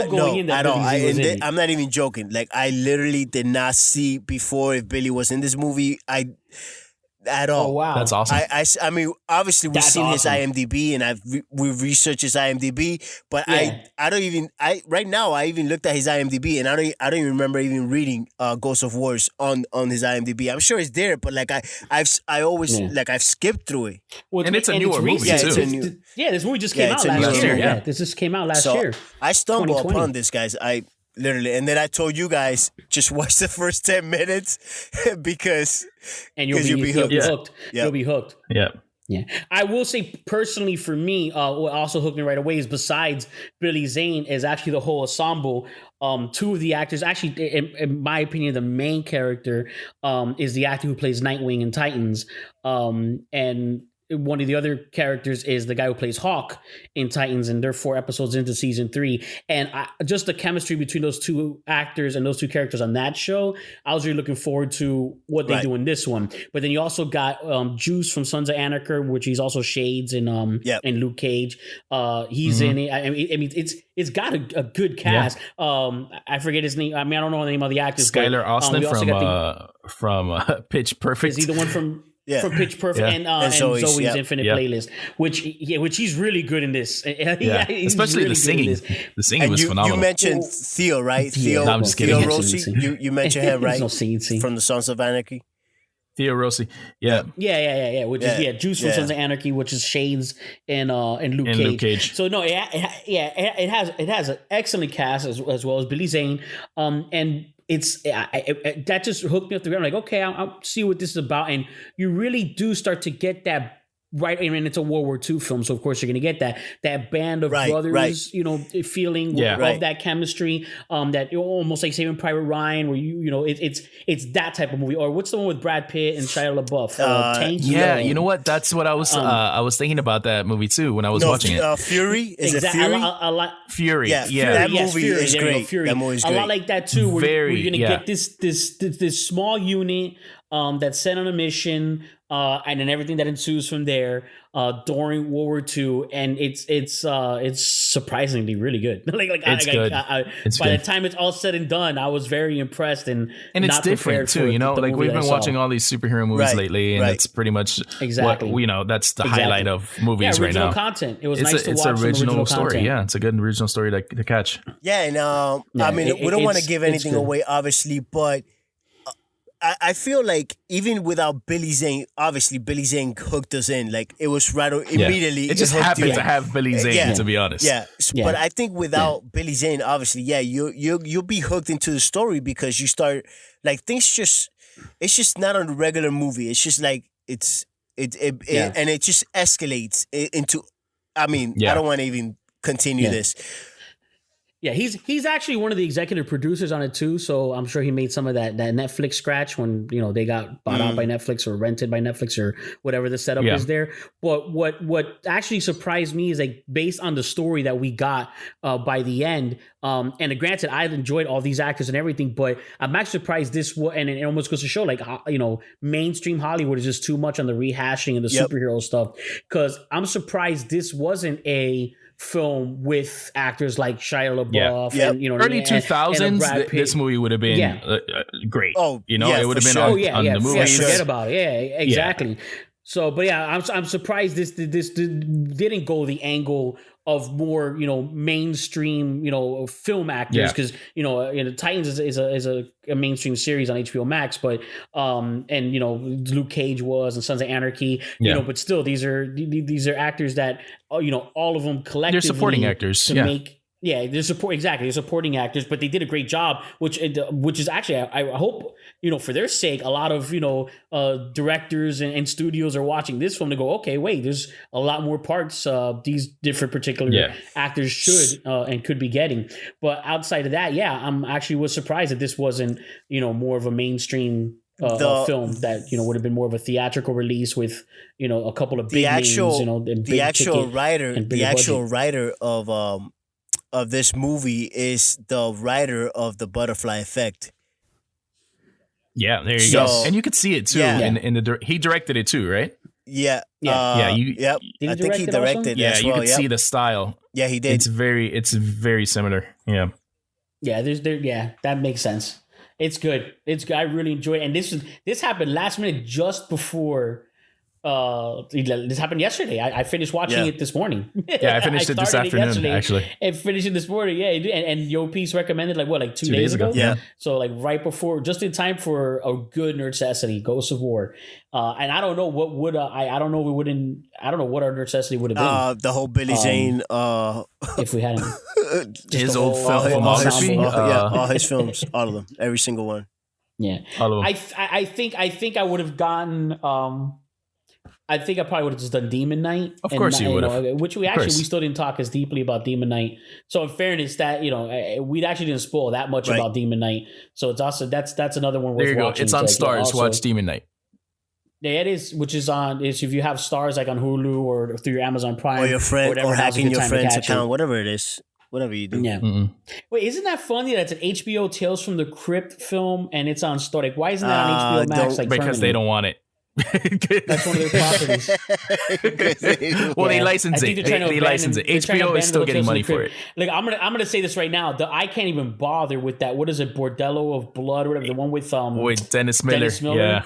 going in that Billy Zane was in it. I'm not even joking. Like I literally did not see before if Billy was in this movie. At all. Oh wow, that's awesome. I mean, obviously we've seen his IMDb, and we've researched his IMDb, but I don't even right now I even looked at his IMDb, and I don't even remember even reading Ghost of Wars on his IMDb. I'm sure it's there, but like I always I've skipped through it. Well, and it's a newer movie too. This movie just came out last year. Yeah, this just came out last year. I stumbled upon this, guys. Literally, and then I told you guys just watch the first 10 minutes because you'll be hooked. You'll be hooked. Yeah. I will say personally for me, what also hooked me right away is besides Billy Zane is actually the whole ensemble. Two of the actors, actually, in my opinion, the main character is the actor who plays Nightwing in Titans. And one of the other characters is the guy who plays Hawk in Titans, and they're 4 episodes into season 3. And just the chemistry between those 2 actors and those 2 characters on that show, I was really looking forward to what they do in this one. But then you also got Juice from Sons of Anarchy, which he's also Shades in Luke Cage. He's in it. I mean, it's got a good cast. I forget his name. I mean, I don't know the name of the actors. Skylar Austin from Pitch Perfect. Is he the one from Pitch Perfect and Zoe's Infinite Playlist, which he's really good in this. Especially really the singing. The singing was phenomenal. You mentioned Theo, right? Theo, no, I'm just kidding. Theo Rossi. You mentioned him, right? No scene. From the Sons of Anarchy. Theo Rossi, yeah. Which is Juice from Sons of Anarchy, which is Shades and Luke Cage. So no, it has an excellent cast as well as Billy Zane, and it's that just hooked me up the ground. Like, okay, I'll see what this is about, and you really do start to get that. Right, I mean, it's a World War II film, so of course you're going to get that band of brothers, feeling of that chemistry, that almost like Saving Private Ryan, where it's that type of movie. Or what's the one with Brad Pitt and Shia LaBeouf? Tank? You know what? That's what I was thinking about that movie too when I was watching it. Fury? Is it Fury? Fury. Yeah. That movie is great. That movie is great. A lot like that too. Where you're going to get this small unit that's sent on a mission. And then everything that ensues from there during World War II, and it's surprisingly really good. It's good. By the time it's all said and done, I was very impressed and it's different too. Like we've been watching all these superhero movies lately, and it's pretty much what that's the highlight of movies right now. Content. It was nice to watch it's original story. Content. Yeah, it's a good original story to catch. Yeah, and I mean, we don't want to give anything away, obviously, but. I feel like even without Billy Zane, obviously Billy Zane hooked us in. Like it was right immediately. It just happened to have Billy Zane, to be honest. Yeah. But I think without Billy Zane, obviously, you'll be hooked into the story because you start like it's just not a regular movie. It's just like and it just escalates into. I mean, I don't want to even continue this. Yeah, he's actually one of the executive producers on it too, so I'm sure he made some of that Netflix scratch when they got bought out by Netflix or rented by Netflix or whatever the setup is there. But what actually surprised me is like based on the story that we got by the end. And granted, I enjoyed all these actors and everything, but I'm actually surprised and it almost goes to show like mainstream Hollywood is just too much on the rehashing and the superhero stuff. Because I'm surprised this wasn't a film with actors like Shia LaBeouf and early 2000s. This movie would have been great. It would have been on the movies. Forget about it. Yeah, exactly. So, but I'm surprised this didn't go the angle of more mainstream film actors because Titans is a mainstream series on HBO Max, but Luke Cage was and Sons of Anarchy, but still these are actors that all of them collectively they're supporting actors to make. Yeah, they're supporting actors, but they did a great job, which is actually I hope for their sake a lot of directors and studios are watching this film to go, okay, wait, there's a lot more parts these different particular actors should and could be getting. But outside of that, I'm actually was surprised that this wasn't more of a mainstream film that would have been more of a theatrical release with a couple of big names, the actual writer of this movie is the writer of The Butterfly Effect. Yeah, there you go. And you could see it too. He directed it too, right? Yeah. I think he directed it as well. You could see the style. Yeah, he did. It's very similar. Yeah. Yeah, that makes sense. It's good. I really enjoy it. And this happened last minute just before this happened yesterday. I finished watching it this morning. I finished it this afternoon actually. And finished it this morning. And Yo Peace recommended 2 days ago. Yeah. So right before, just in time for a good necessity, Ghosts of War. And I don't know what would I don't know if we wouldn't. I don't know what our necessity would have been. The whole Billy Zane. If we hadn't his old filmography. All his films, all of them, every single one. Yeah. All of them. I think I would have gotten. I think I probably would have just done Demon Knight. Of course you would have. Which we still didn't talk as deeply about Demon Knight. So in fairness, that we actually didn't spoil that much about Demon Knight. So it's also that's another one worth watching. It's on Stars. Watch Demon Knight. Yeah, it is, which is on. Is if you have Stars like on Hulu or through your Amazon Prime or your friend, whatever, or now's a hacking good your time to friend's catch account, it. whatever it is, whatever you do. Yeah. Wait, isn't that funny that it's an HBO Tales from the Crypt film and it's on Star? Like, why isn't that on HBO Max? Like, because they don't want it. That's one of their properties. Well, they license it. They license it. HBO is still getting money for it. Like, I'm gonna say this right now. I can't even bother with that. What is it? Bordello of Blood, or whatever. The one with Dennis Miller. Yeah.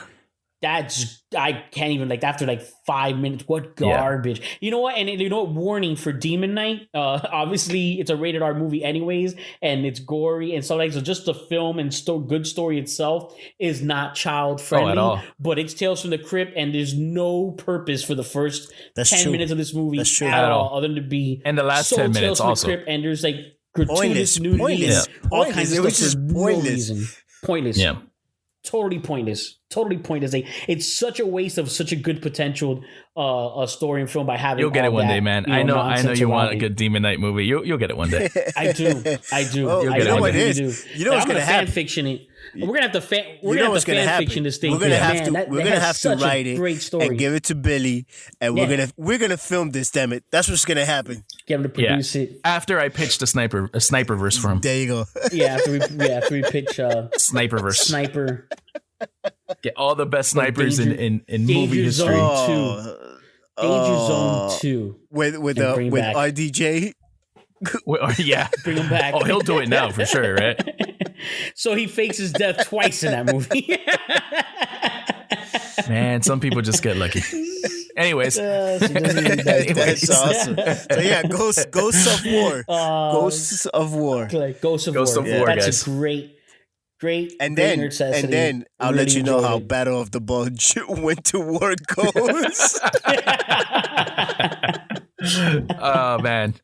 I can't even, like, after like 5 minutes, what garbage. Yeah. You know what? And you know what? Warning for Demon Knight. Obviously, it's a rated R movie anyways, and it's gory and stuff like that. So just the film and good story itself is not child friendly. At all. But it's Tales from the Crypt, and there's no purpose for the first 10 minutes of this movie at all, other than to be and the last 10 minutes Tales from also. The Crypt, and there's like gratuitous nudity, all kinds of stuff for no reason. Pointless. Yeah. Totally pointless. Like, it's such a waste of such a good potential story and film by having. You'll get it one day, man. I know you want a it. good Demon Knight movie. You'll get it one day. I do. Oh, you know what it is. You know what's gonna happen. Fan fiction it. We're gonna have to fan fiction this thing. We're gonna have to write it, great story, and give it to Billy, and we're gonna film this. Damn it, that's what's gonna happen. Get him to produce it after I pitched a sniperverse for him. There you go. After we pitch sniperverse. Sniper. Get all the best snipers in movie history. Danger Zone 2 with RDJ. Yeah, bring him back. Oh, he'll do it now for sure, right? So he fakes his death twice in that movie. Man, some people just get lucky. Anyways, that's awesome. So yeah, Ghosts of War. Ghosts of War. Ghosts of War. That's guys. A great. And then I'll really let you know how Battle of the Bulge went to war goes. Oh man.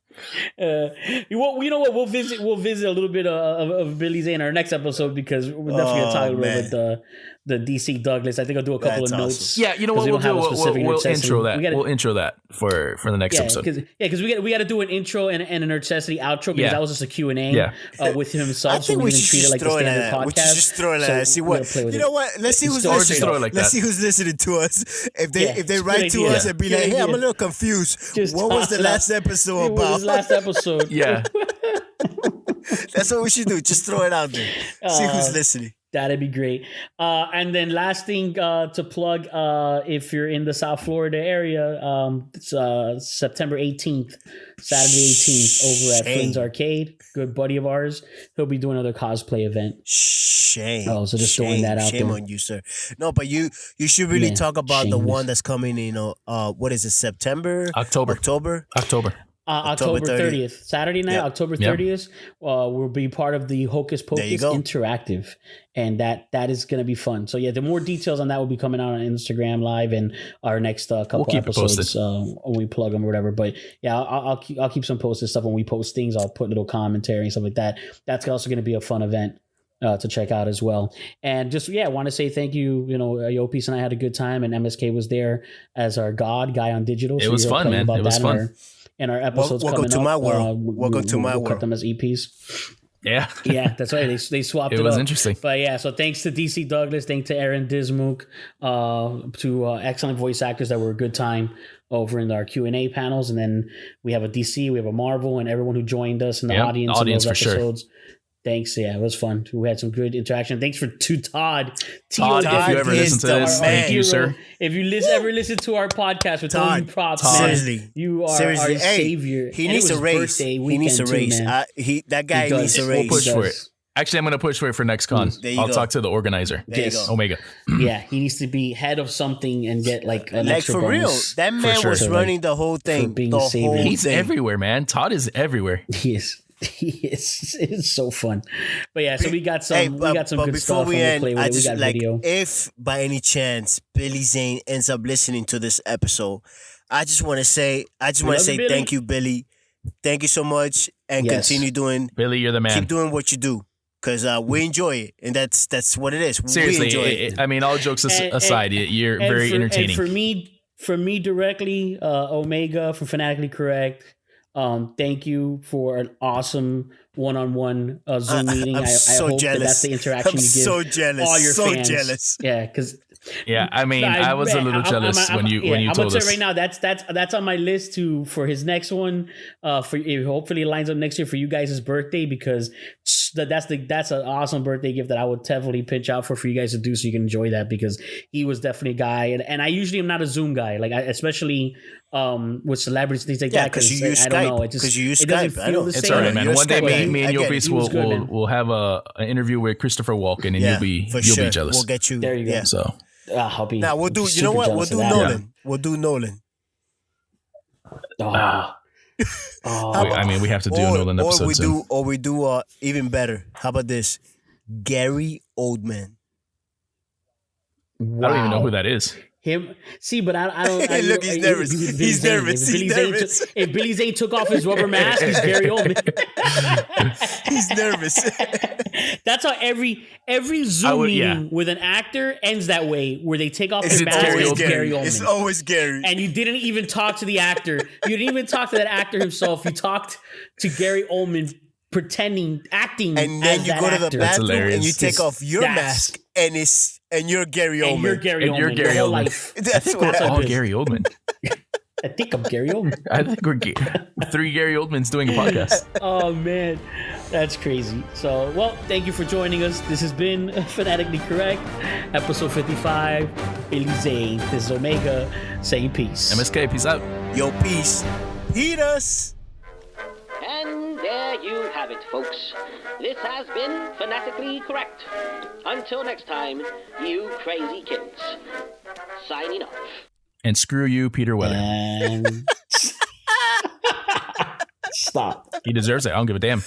You know what? We'll visit a little bit of Billy Zane in our next episode, because we're definitely gonna talk a little bit the DC Douglas. I think I'll do a couple of notes. Yeah, you know what we'll do? We'll intro that. We'll intro that for the next episode. Because we got to do an intro and a Nerdcessity outro, because that was just a Q&A with himself. I think we should treat it like the standard podcast. We should just throw it at. See what? You know what? Let's see who's listening. Let's see who's listening to us. If they write to us and be like, "Hey, I'm a little confused. What was the last episode about?" Last episode. Yeah. That's what we should do. Just throw it out there. See who's listening. That'd be great. And then last thing to plug, if you're in the South Florida area, it's September 18th, Saturday 18th, over at Flynn's Arcade. Good buddy of ours. He'll be doing another cosplay event. Shame. Oh, so just throwing that out there. Shame on you, sir. No, but you should really talk about the one that's coming in, what is it, September? October. October 30th. Saturday night, October 30th, will be part of the Hocus Pocus Interactive. And that is going to be fun. So yeah, the more details on that will be coming out on Instagram Live and our next couple episodes when we plug them or whatever. But yeah, I'll keep some posted stuff when we post things. I'll put little commentary and stuff like that. That's also going to be a fun event to check out as well. And just, I want to say thank you. Yopis and I had a good time, and MSK was there as our guy on digital. It was fun, man. It was fun. And our episodes welcome coming to up. My world. Welcome to my we'll world. Cut them as EPs. Yeah. Yeah, that's right. They swapped it up. It was interesting. But yeah, so thanks to DC Douglas, thanks to Aaron Dismuke, to excellent voice actors that were a good time over in our Q&A panels. And then we have a DC, we have a Marvel, and everyone who joined us in the audience in those episodes. Sure. Thanks. Yeah, it was fun. We had some good interaction. Thanks to Todd. Todd, if you ever listen to this, thank you, sir. If you ever listen to our podcast with Todd, props, seriously, you are our savior. He needs a raise. He needs a raise. That guy needs a raise. We'll push for it. Actually, I'm going to push for it for next con. I'll talk to the organizer. Omega. Yeah, he needs to be head of something and get like an extra for bonus. Real. That man was running the whole thing. He's everywhere, man. Todd is everywhere. He is. It is so fun. But yeah, so we got some good stuff. We got video. If by any chance Billy Zane ends up listening to this episode, I just want to say thank you, Billy. Thank you so much, and continue doing. Billy, you're the man. Keep doing what you do, because we enjoy it, and that's what it is. Seriously, we enjoy it. I mean, all jokes aside, you're very entertaining. And for me directly, Omega from Fanatically Correct. Thank you for an awesome one-on-one Zoom meeting. I hope jealous. that's the interaction you give so jealous. all your so fans. Jealous. Yeah, because Yeah, I mean, I was a little jealous when you told us. I'm gonna say right now that's on my list for his next one. Hopefully it lines up next year for you guys' birthday, because that's an awesome birthday gift that I would definitely pinch out for you guys to do, so you can enjoy that, because he was definitely a guy, and I usually am not a Zoom guy, like especially with celebrities, things like that. Because you use Skype. I don't know. Because you use Skype. I know. It's all right, man. One day, me and Yopis will have an interview with Christopher Walken, and you'll be jealous. We'll get you. There you go. Yeah. So I'll be. Now we'll do. You know what? We'll do Nolan. Yeah. We'll do Nolan. I mean, we have to do a Nolan episode soon. Or we do even better. How about this? Gary Oldman. Wow. I don't even know who that is. Him? See, but I don't. Look, he's nervous. He's nervous. If Billy Zane took off his rubber mask, he's Gary Oldman. He's nervous. That's how every Zoom meeting with an actor ends that way, where they take off their mask. It's Gary Oldman. It's always Gary. And you didn't even talk to the actor. You didn't even talk to that actor himself. You talked to Gary Oldman, acting, and then you go to the bathroom and you take off your mask, and you're Gary Oldman. And you're Gary Oldman. Gary Oldman. Life. I think we're all Gary Oldman. I think I'm Gary Oldman. I think we're 3 Gary Oldmans doing a podcast. Oh man, that's crazy. So, well, thank you for joining us. This has been Fanatically Correct, episode 55. Billy Zane, this is Omega, saying peace. MSK, peace out. Yo, peace. Heat us. And there you have it, folks. This has been Fanatically Correct. Until next time, you crazy kids. Signing off. And screw you, Peter Weather. And stop. He deserves it. I don't give a damn.